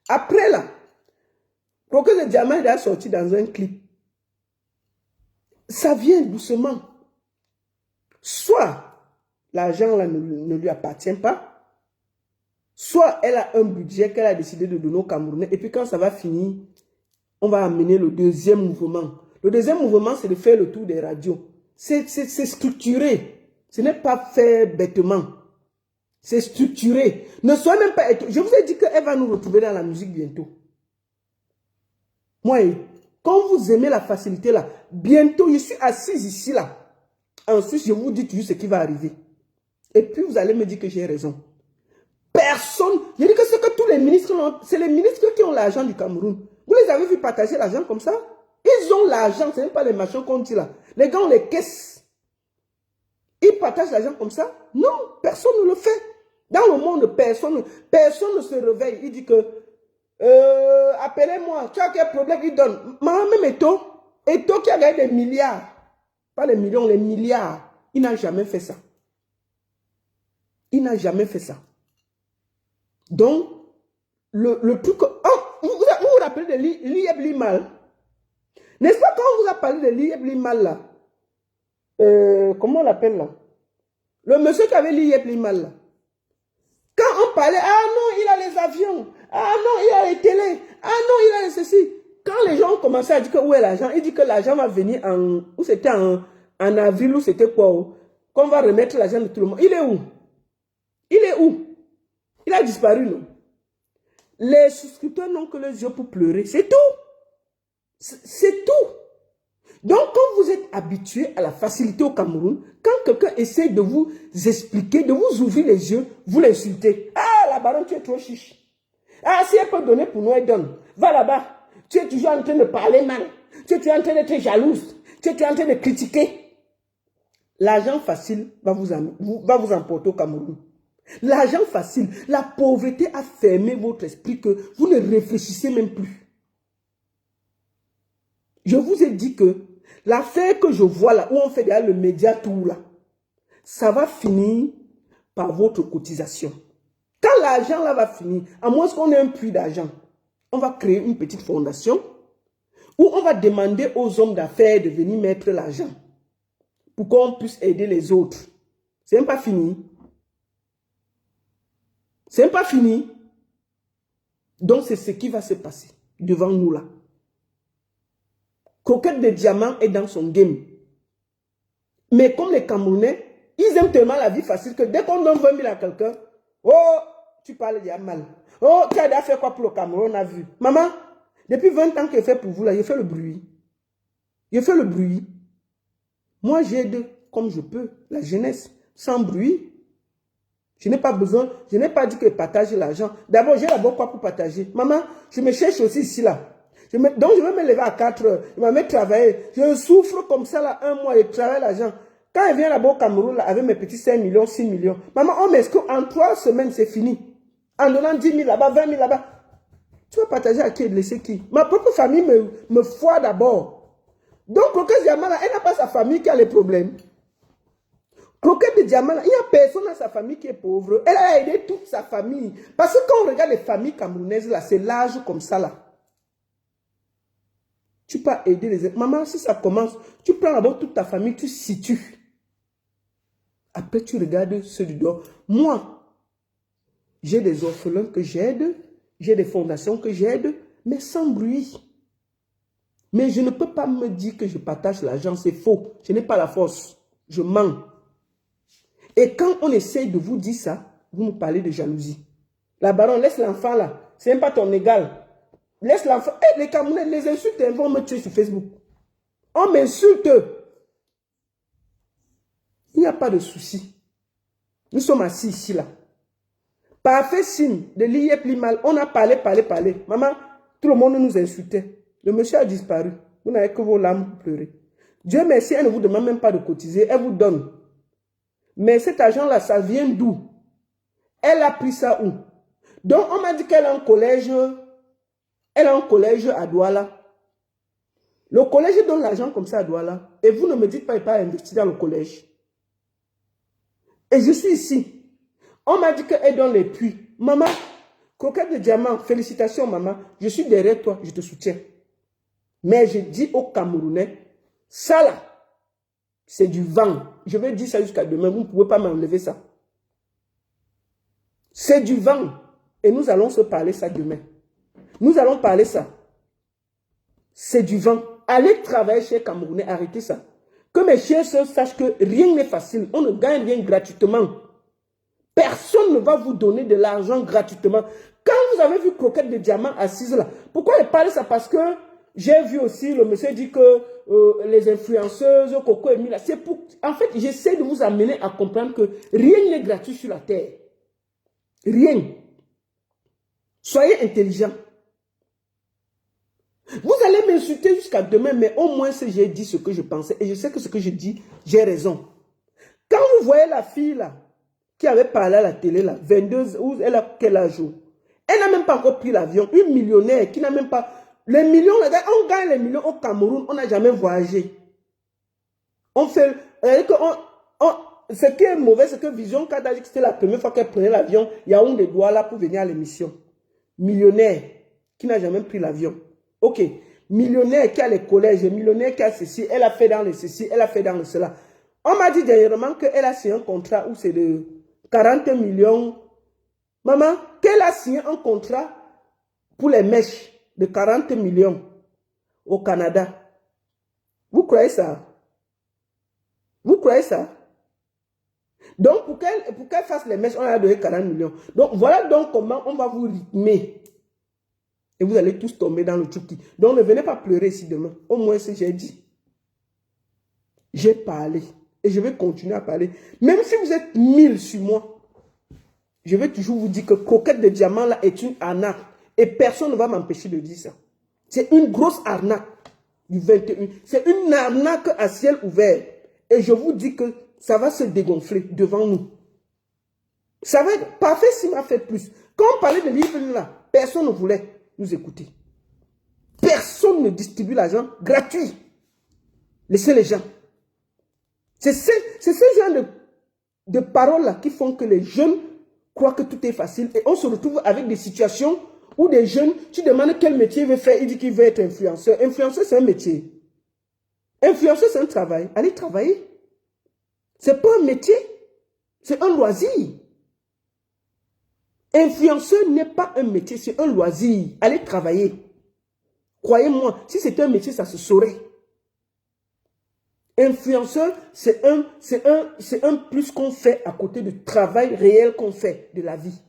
Après là, Croquette de Diamant est sorti dans un clip. Ça vient doucement. Soit l'argent là ne lui appartient pas, soit elle a un budget qu'elle a décidé de donner aux Camerounais. Et puis quand ça va finir, on va amener le deuxième mouvement. Le deuxième mouvement, c'est de faire le tour des radios. C'est structuré. Ce n'est pas fait bêtement. C'est structuré. Ne soyez même pas étonnés. Je vous ai dit qu'elle va nous retrouver dans la musique bientôt. Moi, quand vous aimez la facilité là, bientôt, je suis assise ici là. Ensuite, je vous dis toujours ce qui va arriver. Et puis, vous allez me dire que j'ai raison. Personne. Je dis que c'est que tous les ministres, c'est les ministres qui ont l'argent du Cameroun. Vous les avez vu partager l'argent comme ça? Ils ont l'argent, ce n'est pas les machins qu'on dit là. Les gars ont les caisses. Ils partagent l'argent comme ça? Non, personne ne le fait. Dans le monde, personne ne se réveille. Il dit que, appelez-moi, tu as quel problème, il donne. Maman, même Eto qui a gagné des milliards. Pas les millions, les milliards. Il n'a jamais fait ça. Il n'a jamais fait ça. Donc, le truc... Oh, vous vous rappelez de Lieb Limal? N'est-ce pas quand on vous a parlé de Lieb Limal là? Comment on l'appelle là? Le monsieur qui avait Lieb Limal là. Quand on parlait, ah non, il a les avions. Ah non, il a les télés. Ah non, il a les ceci. Quand les gens ont commencé à dire que où est l'argent, il dit que l'argent va venir en... Où c'était en avril, où c'était quoi? Qu'on va remettre l'argent de tout le monde. Il est où? Il est où? Il a disparu, non? Les souscripteurs n'ont que les yeux pour pleurer. C'est tout. C'est tout. Donc, quand vous êtes habitué à la facilité au Cameroun, quand quelqu'un essaie de vous expliquer, de vous ouvrir les yeux, vous l'insultez. Ah, la baronne, tu es trop chiche. Ah, si elle peut donner pour nous, elle donne. Va là-bas. Tu es toujours en train de parler mal. Tu es en train d'être jalouse. Tu es en train de critiquer. L'argent facile va vous emporter au Cameroun. L'argent facile, la pauvreté a fermé votre esprit que vous ne réfléchissez même plus. Je vous ai dit que l'affaire que je vois là, où on fait derrière le média tour là, ça va finir par votre cotisation. Quand l'argent là va finir, à moins qu'on ait un puits d'argent, on va créer une petite fondation où on va demander aux hommes d'affaires de venir mettre l'argent pour qu'on puisse aider les autres. C'est même pas fini. C'est même pas fini. Donc c'est ce qui va se passer devant nous là. Croquette de diamant est dans son game. Mais comme les Camerounais, ils aiment tellement la vie facile que dès qu'on donne 20 000 à quelqu'un, oh, tu parles déjà mal. Oh, tu as déjà fait quoi pour le Cameroun, on a vu. Maman, depuis 20 ans que je fais pour vous là, je fais le bruit. Je fais le bruit. Moi, j'aide comme je peux la jeunesse, sans bruit. Je n'ai pas besoin, je n'ai pas dit que je partage l'argent. D'abord, j'ai d'abord quoi pour partager. Maman, je me cherche aussi ici là. Donc, je vais me lever à 4 heures. Je vais me mettre travailler. Je souffre comme ça là, un mois, et travaille l'argent. Quand je viens là-bas au Cameroun, là, avec mes petits 5 millions, 6 millions, maman, on m'exclut en 3 semaines, c'est fini. En donnant 10 000 là-bas, 20 000 là-bas. Tu vas partager à qui et de laisser qui? Ma propre famille me foire d'abord. Donc, Croquette de diamant là, elle n'a pas sa famille qui a les problèmes. Croquette de diamant là, il n'y a personne dans sa famille qui est pauvre. Elle a aidé toute sa famille. Parce que quand on regarde les familles camerounaises là, c'est large comme ça là. Tu peux aider les... Maman, si ça commence, tu prends d'abord toute ta famille, tu situes. Après, tu regardes ceux du dehors. Moi, j'ai des orphelins que j'aide, j'ai des fondations que j'aide, mais sans bruit. Mais je ne peux pas me dire que je partage l'argent, c'est faux. Je n'ai pas la force. Je mens. Et quand on essaye de vous dire ça, vous me parlez de jalousie. La baronne, laisse l'enfant là. C'est même pas ton égal. Laisse l'enfant. Hey, les Camerounais, les insultes, ils vont me tuer sur Facebook. On m'insulte. Il n'y a pas de souci. Nous sommes assis ici là. Parfait signe de l'IE plus mal. On a parlé. Maman, tout le monde nous insultait. Le monsieur a disparu. Vous n'avez que vos larmes pour pleurer. Dieu merci, elle ne vous demande même pas de cotiser. Elle vous donne. Mais cet argent-là, ça vient d'où? Elle a pris ça où? Donc, on m'a dit qu'elle a un collège. Elle a un collège à Douala. Le collège donne l'argent comme ça à Douala. Et vous ne me dites pas, il pas investi dans le collège. Et je suis ici. On m'a dit qu'elle donne les puits. Maman, Croquette de diamant, félicitations maman. Je suis derrière toi, je te soutiens. Mais je dis aux Camerounais, ça là, c'est du vent. Je vais dire ça jusqu'à demain, vous ne pouvez pas m'enlever ça. C'est du vent. Et nous allons se parler ça demain. Nous allons parler ça. C'est du vent. Allez travailler chez les Camerounais, arrêtez ça. Que mes chers soeurs sachent que rien n'est facile. On ne gagne rien gratuitement. Personne ne va vous donner de l'argent gratuitement. Quand vous avez vu Croquette de diamant assise là, pourquoi elle parle ça? Parce que j'ai vu aussi le monsieur dit que les influenceuses, Coco et Mila, c'est pour... En fait, j'essaie de vous amener à comprendre que rien n'est gratuit sur la terre. Rien. Soyez intelligents. Vous allez m'insulter jusqu'à demain, mais au moins j'ai dit ce que je pensais. Et je sais que ce que je dis, j'ai raison. Quand vous voyez la fille là, qui avait parlé à la télé là, 22, elle a quel âge? Elle n'a même pas encore pris l'avion. Une millionnaire qui n'a même pas... Les millions, on gagne les millions au Cameroun, on n'a jamais voyagé. On fait... ce qui est mauvais, c'est que Vision Kada dit que c'était la première fois qu'elle prenait l'avion. Yaoundé Douala pour venir à l'émission. Millionnaire qui n'a jamais pris l'avion. Ok. Millionnaire qui a les collèges, millionnaire qui a ceci, elle a fait dans le ceci, elle a fait dans le cela. On m'a dit dernièrement qu'elle a signé un contrat où c'est de 40 millions. Maman, qu'elle a signé un contrat pour les mèches de 40 millions au Canada. Vous croyez ça? Vous croyez ça? Donc, pour qu'elle fasse les mèches, on a donné 40 millions. Donc, voilà donc comment on va vous rythmer. Et vous allez tous tomber dans le Tchouki. Donc, ne venez pas pleurer ici demain. Au moins, ce que j'ai dit. J'ai parlé. Et je vais continuer à parler. Même si vous êtes 1000 sur moi, je vais toujours vous dire que Croquette de Diamant là est une arnaque. Et personne ne va m'empêcher de dire ça. C'est une grosse arnaque du 21. C'est une arnaque à ciel ouvert. Et je vous dis que ça va se dégonfler devant nous. Ça va être parfait s'il m'a fait plus. Quand on parlait de livres là, personne ne voulait nous écouter. Personne ne distribue l'argent gratuit. Laissez les gens. C'est ce genre de paroles-là qui font que les jeunes croient que tout est facile. Et on se retrouve avec des situations où des jeunes, tu demandes quel métier il veut faire, il dit qu'il veut être influenceur. Influenceur, c'est un métier. Influenceur, c'est un travail. Allez travailler. C'est pas un métier, c'est un loisir. Influenceur n'est pas un métier, c'est un loisir. Allez travailler. Croyez-moi, si c'était un métier, ça se saurait. Influenceur, c'est un plus qu'on fait à côté du travail réel qu'on fait de la vie.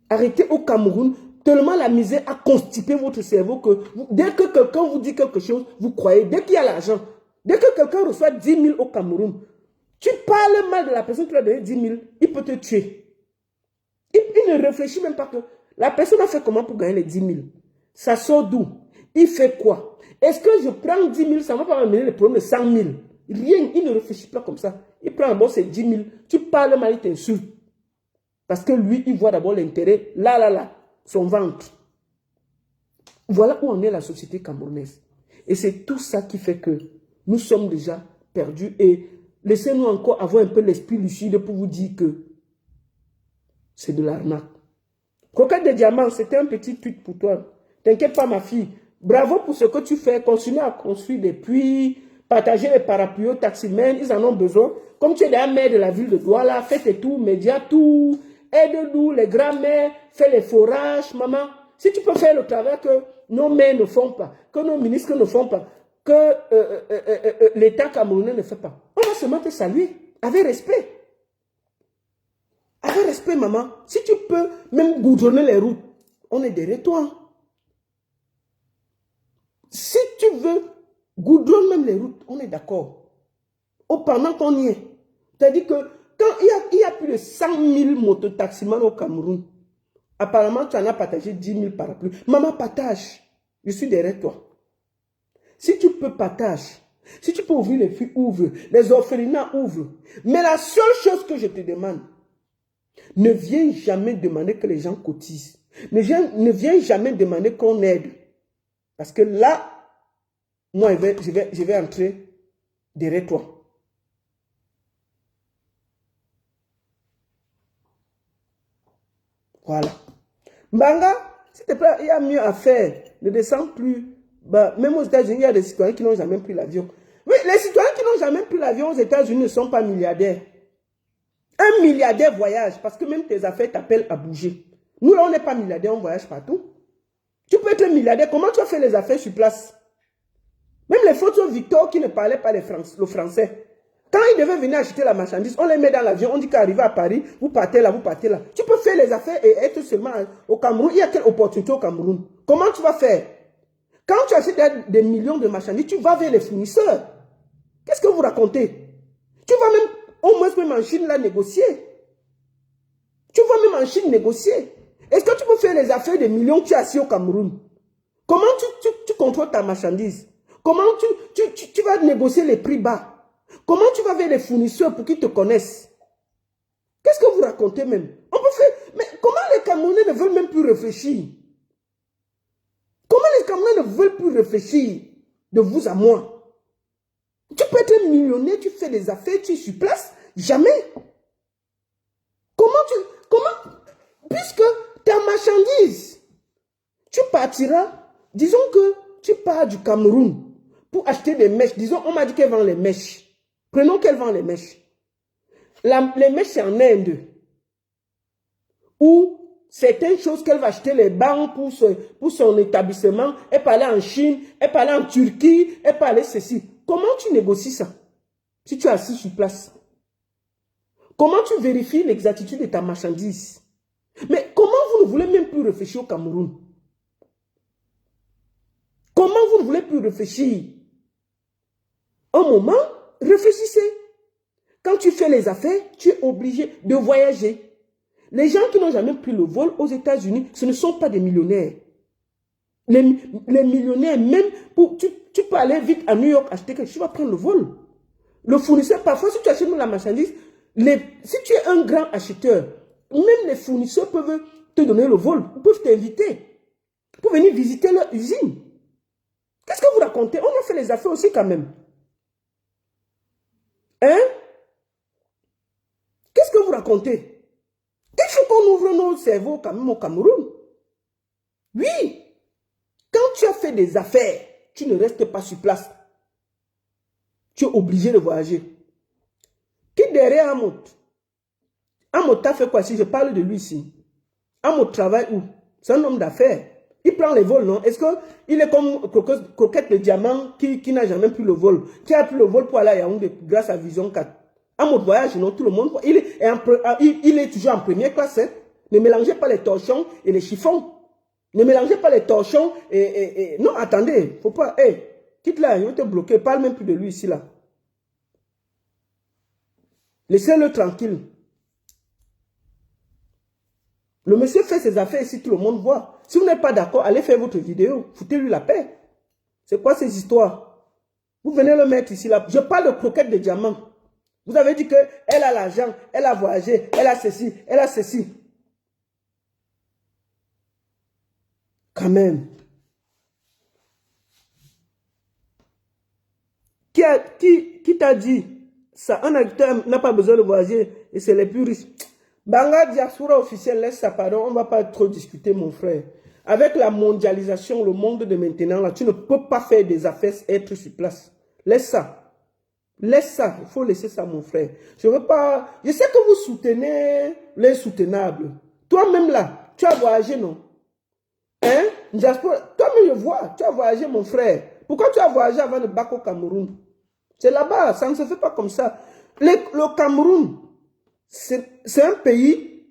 Arrêtez au Cameroun, tellement la misère a constipé votre cerveau que dès que quelqu'un vous dit quelque chose, vous croyez. Dès qu'il y a l'argent, dès que quelqu'un reçoit 10 000 au Cameroun, tu parles mal de la personne qui lui a donné 10 000, il peut te tuer. Il ne réfléchit même pas que la personne a fait comment pour gagner les 10 000. Ça sort d'où? Il fait quoi? Est-ce que je prends 10 000, ça ne va pas m'amener le problème de 100 000? Rien, il ne réfléchit pas comme ça. Il prend d'abord ses 10 000, tu parles mal, il t'insulte. Parce que lui, il voit d'abord l'intérêt, là, son ventre. Voilà où en est la société camerounaise. Et c'est tout ça qui fait que nous sommes déjà perdus. Et laissez-nous encore avoir un peu l'esprit lucide pour vous dire que c'est de l'arnaque. Croquette de Diamant, c'était un petit tweet pour toi. T'inquiète pas, ma fille. Bravo pour ce que tu fais. Continue à construire des puits, partager les parapluies aux taximens. Ils en ont besoin. Comme tu es la maire de la ville de Douala, fais tes tours, médias, tout. Aide-nous, les grands-mères, fais les forages, maman. Si tu peux faire le travail que nos maires ne font pas, que nos ministres ne font pas, que l'État camerounais ne fait pas, on va seulement te saluer avec respect. Avec respect, maman. Si tu peux même goudronner les routes, on est derrière toi. Si tu veux goudronner même les routes, on est d'accord. Pendant qu'on y est. C'est-à-dire que quand il y a plus de 100 000 mototaximans au Cameroun, apparemment tu en as partagé 10 000 parapluies. Maman, partage. Je suis derrière toi. Si tu peux, partage. Si tu peux ouvrir les filles, ouvre. Les orphelinats, ouvre. Mais la seule chose que je te demande, ne viens jamais demander que les gens cotisent. Ne viens jamais demander qu'on aide. Parce que là, moi, je vais entrer derrière toi. Voilà. Mbanga, s'il te plaît, il y a mieux à faire. Ne descends plus. Bah, même aux États-Unis, il y a des citoyens qui n'ont jamais pris l'avion. Oui, les citoyens qui n'ont jamais pris l'avion aux États-Unis ne sont pas milliardaires. Un milliardaire voyage parce que même tes affaires t'appellent à bouger. Nous, là, on n'est pas milliardaires, on voyage partout. Tu peux être milliardaire. Comment tu as fait les affaires sur place? Même les photos Victor qui ne parlait pas le français. Quand il devait venir acheter la marchandise, on les met dans l'avion, on dit qu'arrivé à Paris, vous partez là, vous partez là. Tu peux faire les affaires et être seulement au Cameroun. Il y a quelle opportunité au Cameroun? Comment tu vas faire? Quand tu achètes des millions de marchandises, tu vas vers les fournisseurs. Qu'est-ce que vous racontez? Tu vas même, au moins même en Chine, là, négocier. Tu vas même en Chine négocier. Est-ce que tu peux faire les affaires des millions que tu as assis au Cameroun? Comment tu contrôles ta marchandise? Comment tu vas négocier les prix bas? Comment tu vas vers les fournisseurs pour qu'ils te connaissent? Qu'est-ce que vous racontez même? On peut faire... Mais comment les Camerounais ne veulent même plus réfléchir? Comment les Camerounais ne veulent plus réfléchir de vous à moi? Tu peux être millionnaire, tu fais des affaires, tu es sur place. Jamais. Puisque ta marchandise, tu partiras, disons que tu pars du Cameroun pour acheter des mèches. Disons, on m'a dit qu'elle vend les mèches. Prenons qu'elle vend les mèches. Les mèches, c'est en Inde. Ou certaines choses qu'elle va acheter, les banques pour son établissement, elle peut aller en Chine, elle peut aller en Turquie, elle peut aller ceci. Comment tu négocies ça si tu es assis sur place? Comment tu vérifies l'exactitude de ta marchandise? Mais comment vous ne voulez même plus réfléchir au Cameroun? Comment vous ne voulez plus réfléchir? Un moment, réfléchissez. Quand tu fais les affaires, tu es obligé de voyager. Les gens qui n'ont jamais pris le vol aux États-Unis, ce ne sont pas des millionnaires. Les millionnaires, même, tu peux aller vite à New York acheter quelque chose, tu vas prendre le vol. Le fournisseur, parfois, si tu achètes la marchandise, si tu es un grand acheteur, même les fournisseurs peuvent te donner le vol, ils peuvent t'inviter pour venir visiter leur usine. Qu'est-ce que vous racontez? On a fait les affaires aussi quand même. Hein? Qu'est-ce que vous racontez? Il faut qu'on ouvre nos cerveaux quand même au Cameroun. Oui. Quand tu as fait des affaires, tu ne restes pas sur place. Tu es obligé de voyager. Qui derrière Amot? Amot a fait quoi? Si je parle de lui ici. Amot travaille où? C'est un homme d'affaires. Il prend les vols, non? Est-ce qu'il est comme Croquette le diamant qui n'a jamais pris le vol? Qui a pris le vol pour aller à Yaoundé grâce à Vision 4? Amot voyage, non? Tout le monde. Il est toujours en première classe. Hein? Ne mélangez pas les torchons et les chiffons. Ne mélangez pas les torchons et... Non, attendez. Faut pas... Hey, quitte là, il va te bloquer. Parle même plus de lui ici, là. Laissez-le tranquille. Le monsieur fait ses affaires ici, tout le monde voit. Si vous n'êtes pas d'accord, allez faire votre vidéo. Foutez-lui la paix. C'est quoi ces histoires? Vous venez le mettre ici, là. Je parle de Croquette de diamant. Vous avez dit qu'elle a l'argent, elle a voyagé, elle a ceci, elle a ceci. Quand même. Qui t'a dit ça? Un acteur n'a pas besoin de voyager et c'est les plus riches. Banga diaspora officielle, laisse ça, pardon, on ne va pas trop discuter, mon frère. Avec la mondialisation, le monde de maintenant, là, tu ne peux pas faire des affaires et être sur place. Laisse ça. Laisse ça. Il faut laisser ça, mon frère. Je veux pas... Je sais que vous soutenez l'insoutenable. Toi-même, là, tu as voyagé, non? Hein? Toi-même, je vois. Tu as voyagé, mon frère. Pourquoi tu as voyagé avant de battre au Cameroun? C'est là-bas. Ça ne se fait pas comme ça. Le Cameroun, c'est un pays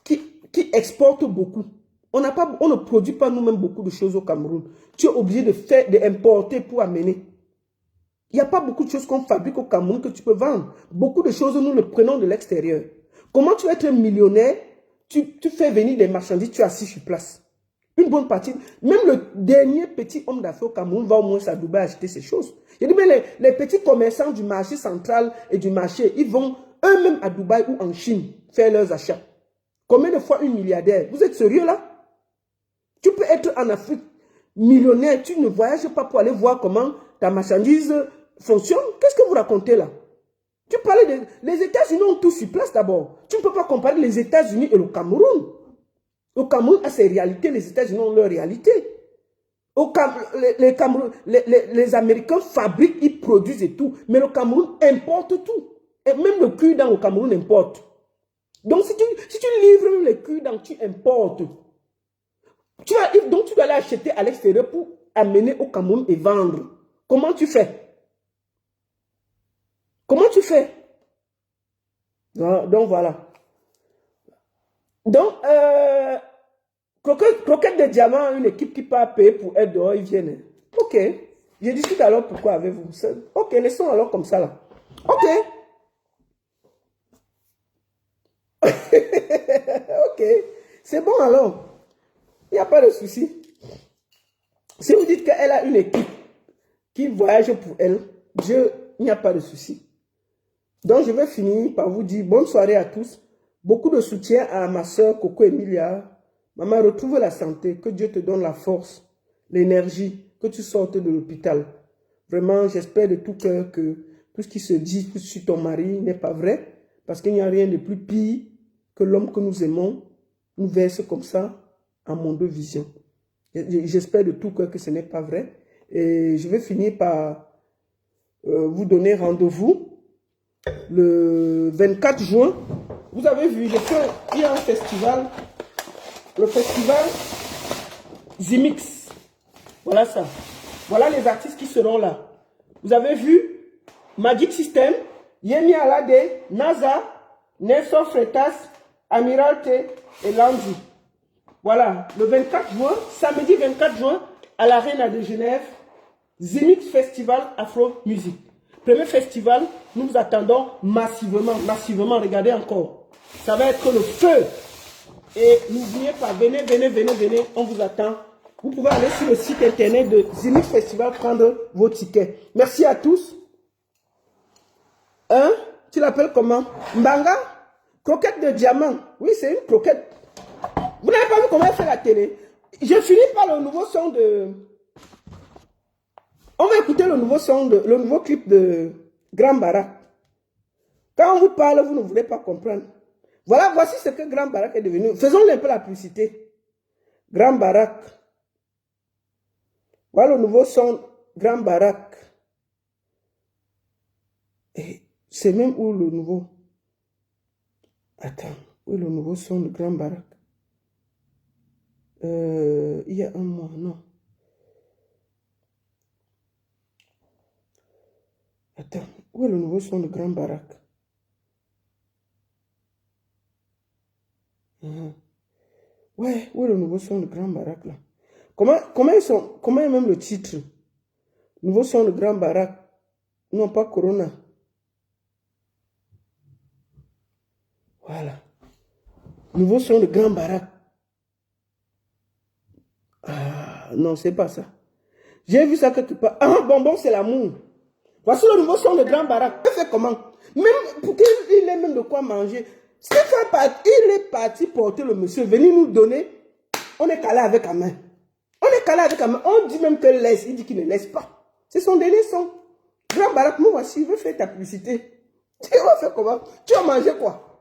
qui exporte beaucoup. On ne produit pas nous-mêmes beaucoup de choses au Cameroun. Tu es obligé d'importer pour amener. Il n'y a pas beaucoup de choses qu'on fabrique au Cameroun que tu peux vendre. Beaucoup de choses, nous les prenons de l'extérieur. Comment tu vas être millionnaire? Tu fais venir des marchandises, tu es assis sur place. Une bonne partie, même le dernier petit homme d'affaires au Cameroun va au moins à Dubaï acheter ces choses. Je dis, mais les petits commerçants du marché central et du marché, ils vont eux-mêmes à Dubaï ou en Chine faire leurs achats. Combien de fois une milliardaire? Vous êtes sérieux là? Tu peux être en Afrique millionnaire, tu ne voyages pas pour aller voir comment ta marchandise fonctionne. Qu'est-ce que vous racontez là? Tu parlais les États-Unis ont tout sur place d'abord. Tu ne peux pas comparer les États-Unis et le Cameroun. Le Cameroun a ses réalités, les États-Unis ont leurs réalités. Les Américains fabriquent, ils produisent et tout, mais le Cameroun importe tout. Et même le cul-dent au Cameroun importe. Donc si tu livres les cul-dent, tu importes. Donc tu dois aller acheter à l'extérieur pour amener au Cameroun et vendre. Comment tu fais? Comment tu fais? Donc voilà. Donc, Croquette de diamant, une équipe qui peut payer pour être dehors, ils viennent. Ok. Je discute alors pourquoi avec vous. Ok, laissons alors comme ça là. Ok. Ok. C'est bon alors. Il n'y a pas de souci. Si vous dites qu'elle a une équipe qui voyage pour elle, il n'y a pas de souci. Donc, je vais finir par vous dire bonne soirée à tous. Beaucoup de soutien à ma soeur Coco Emilia. Maman, retrouve la santé. Que Dieu te donne la force, l'énergie, que tu sortes de l'hôpital. Vraiment, j'espère de tout cœur que tout ce qui se dit sur ton mari n'est pas vrai. Parce qu'il n'y a rien de plus pire que l'homme que nous aimons nous verse comme ça en mon deux vision. J'espère de tout cœur que ce n'est pas vrai. Et je vais finir par vous donner rendez-vous le 24 juin. Vous avez vu, il y a un festival, le festival Zimix. Voilà ça. Voilà les artistes qui seront là. Vous avez vu Magic System, Yemi Alade, NASA, Nelson Freitas, Amirante et Landy. Voilà, le 24 juin, samedi 24 juin, à l'Arena de Genève, Zimix Festival Afro Music. Premier festival, nous vous attendons massivement, regardez encore. Ça va être le feu. Et n'oubliez pas, venez, on vous attend. Vous pouvez aller sur le site internet de Zimix Festival, prendre vos tickets. Merci à tous. Hein? Tu l'appelles comment? Mbanga? Croquette de diamant. Oui, c'est une croquette. Vous n'avez pas vu comment elle fait la télé? Je finis par le nouveau son de... On va écouter le nouveau clip de Grand Barak. Quand on vous parle, vous ne voulez pas comprendre. Voilà, voici ce que Grand Barak est devenu. Faisons un peu la publicité. Grand Barak. Voilà le nouveau son Grand Barak. Et c'est même où le nouveau... Attends, où est le nouveau son de Grand Barak? Il y a un mois, non. Attends, où est le nouveau son de Grand Barak? Ouais, où est le nouveau son de Grand Barak là? Comment est même le titre? Nouveau son de Grand Barak. Non, pas Corona. Voilà. Nouveau son de Grand Barak. Ah, non, c'est pas ça. J'ai vu ça quelque part. Ah, bonbon, c'est l'amour. Voici le nouveau son de Grand Barak. Il fait comment? Même pour qu'il ait même de quoi manger. Il est parti porter le monsieur, venir nous donner. On est calé avec la main. On dit même que laisse. Il dit qu'il ne laisse pas. C'est son dernier son. Grand Barak, moi voici, je veux faire ta publicité. Tu vas faire comment? Tu vas manger quoi?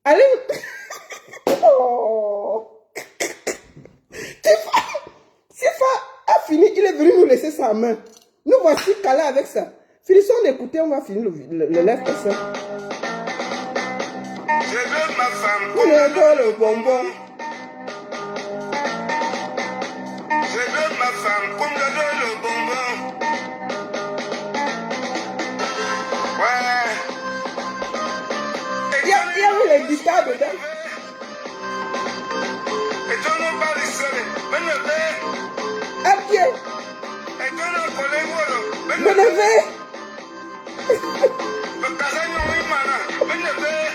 Allez. Oh. Tifa a fini, il est venu nous laisser sa main. Nous voici calés avec ça. Finissons d'écouter, on va finir le lèvre comme ça. Je veux ma femme On adore le bonbon. Je veux ma femme comme j'adore le bonbon. Ouais. Il y a les guitares dedans. Et toi non pas les seuls. Ben le fait. À pied. Et toi non pour les vols. Ben Me le fait. lever. Le casano oui mana. Ben le fait.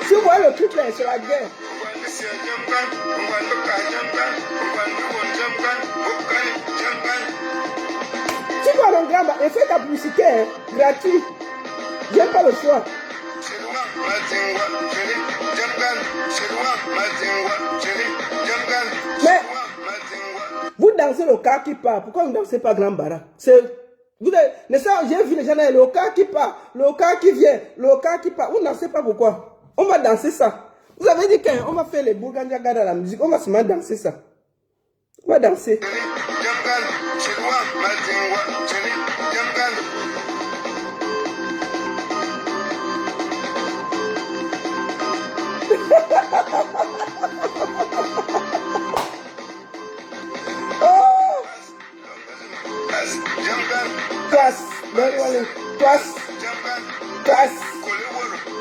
Tu vois le truc là, c'est la guerre. Tu vois le grand et fais ta publicité hein, gratuit. J'ai pas le choix. Mais vous dansez le cas qui part. Pourquoi vous ne dansez pas Grand Barak? Vous j'ai vu les gens là, le cas qui part, le cas qui vient, le cas qui part. Vous ne dansez pas pourquoi? On va danser ça. Vous avez dit qu'on va faire les Bourgandiaga dans la musique. On va se mettre à danser ça. On va danser.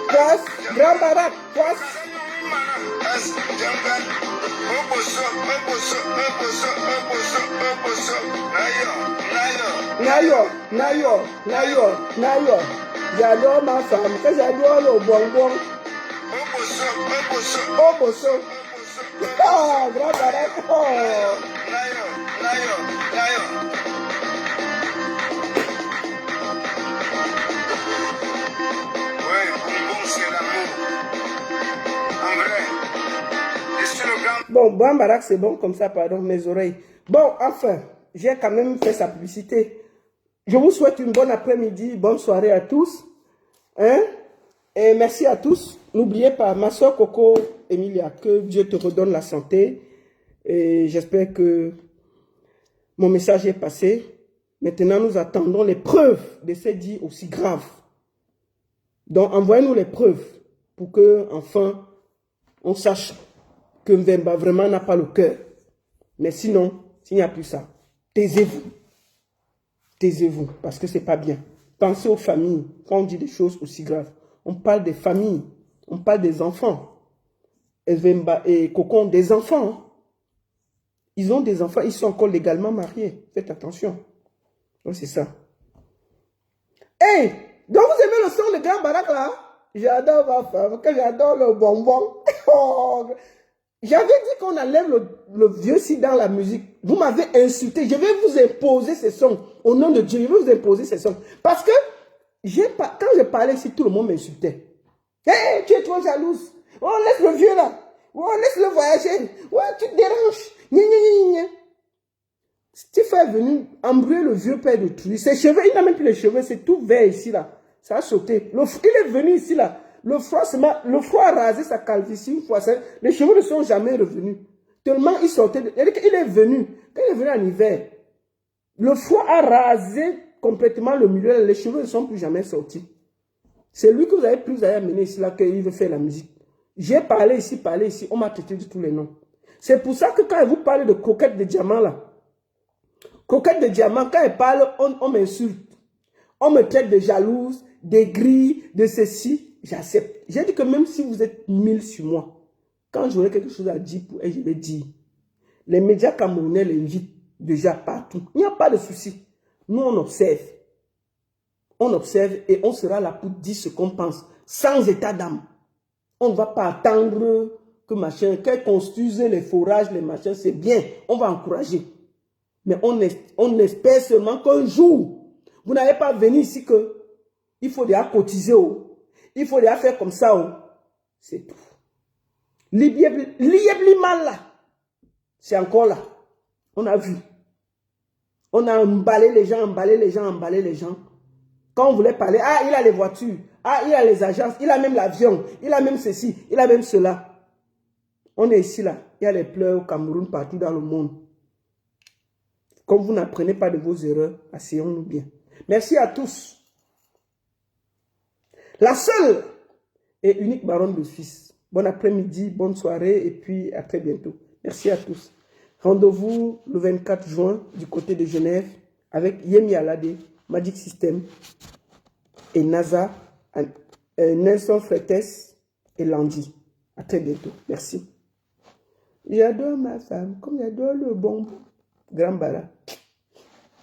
Place, Grand Barak, place. Nayo. J'adore ma femme, que j'adore le bonbon. Oboso. Ah, Grand Barak. Oh. Ouais, bonbon, c'est l'amour. Bon, Bambarak, c'est bon comme ça, pardon, mes oreilles. Bon, enfin, j'ai quand même fait sa publicité. Je vous souhaite une bonne après-midi, bonne soirée à tous. Hein? Et merci à tous. N'oubliez pas, ma soeur Coco Emilia, que Dieu te redonne la santé. Et j'espère que mon message est passé. Maintenant, nous attendons les preuves de ces dits aussi graves. Donc, envoyez-nous les preuves pour que, enfin, on sache que Mvemba vraiment n'a pas le cœur. Mais sinon, s'il n'y a plus ça, taisez-vous. Taisez-vous, parce que c'est pas bien. Pensez aux familles. Quand on dit des choses aussi graves, on parle des familles, on parle des enfants. Mvemba et Coco ont des enfants. Ils ont des enfants, ils sont encore légalement mariés. Faites attention. Donc c'est ça. Hey, donc vous aimez le son de Grand Barak là? J'adore ma femme, que j'adore le bonbon. J'avais dit qu'on enlève le vieux si dans la musique. Vous m'avez insulté. Je vais vous imposer ces sons. Au nom de Dieu, je vais vous imposer ces sons. Parce que quand je parlais ici, tout le monde m'insultait. Hey, tu es trop jalouse. Oh, laisse le vieux là. Oh, laisse-le voyager. Ouais, tu te déranges. Gna, gna, gna, gna. Stéphane est venu embrouiller le vieux père de Truy. Ses cheveux, il n'a même plus les cheveux, c'est tout vert ici là. Ça a sauté. Il est venu ici là. Le froid a rasé sa calvitie une fois. Les cheveux ne sont jamais revenus. Tellement il sortait. Il est venu. Quand il est venu en hiver, le froid a rasé complètement le milieu. Les cheveux ne sont plus jamais sortis. C'est lui que vous avez amené ici là qu'il veut faire la musique. J'ai parlé ici. On m'a traité de tous les noms. C'est pour ça que quand vous parlez de coquette de diamant là, coquette de diamant, quand elle parle, on m'insulte. On me traite de jalouse, d'aigrie, de ceci. J'accepte. J'ai dit que même si vous êtes 1000 sur moi, quand j'aurai quelque chose à dire pour elle, je vais dire. Les médias camerounais l'invitent déjà partout. Il n'y a pas de souci. Nous, on observe. On observe et on sera là pour dire ce qu'on pense, sans état d'âme. On ne va pas attendre que machin, qu'elle construise les forages, les machins, c'est bien. On va encourager. Mais on espère seulement qu'un jour, vous n'allez pas venir ici que il faut déjà cotiser. Il faut déjà faire comme ça. C'est tout. Mal là. C'est encore là. On a vu. On a emballé les gens. Quand on voulait parler, ah, il a les voitures. Ah, il a les agences. Il a même l'avion. Il a même ceci. Il a même cela. On est ici là. Il y a les pleurs au Cameroun, partout dans le monde. Comme vous n'apprenez pas de vos erreurs, asseyons-nous bien. Merci à tous. La seule et unique baronne de Suisse. Bon après-midi, bonne soirée et puis à très bientôt. Merci à tous. Rendez-vous le 24 juin du côté de Genève avec Yemi Alade, Magic System et NASA, Nelson Fretes et Landy. À très bientôt. Merci. J'adore ma femme comme j'adore le bonbon. Grand Bara.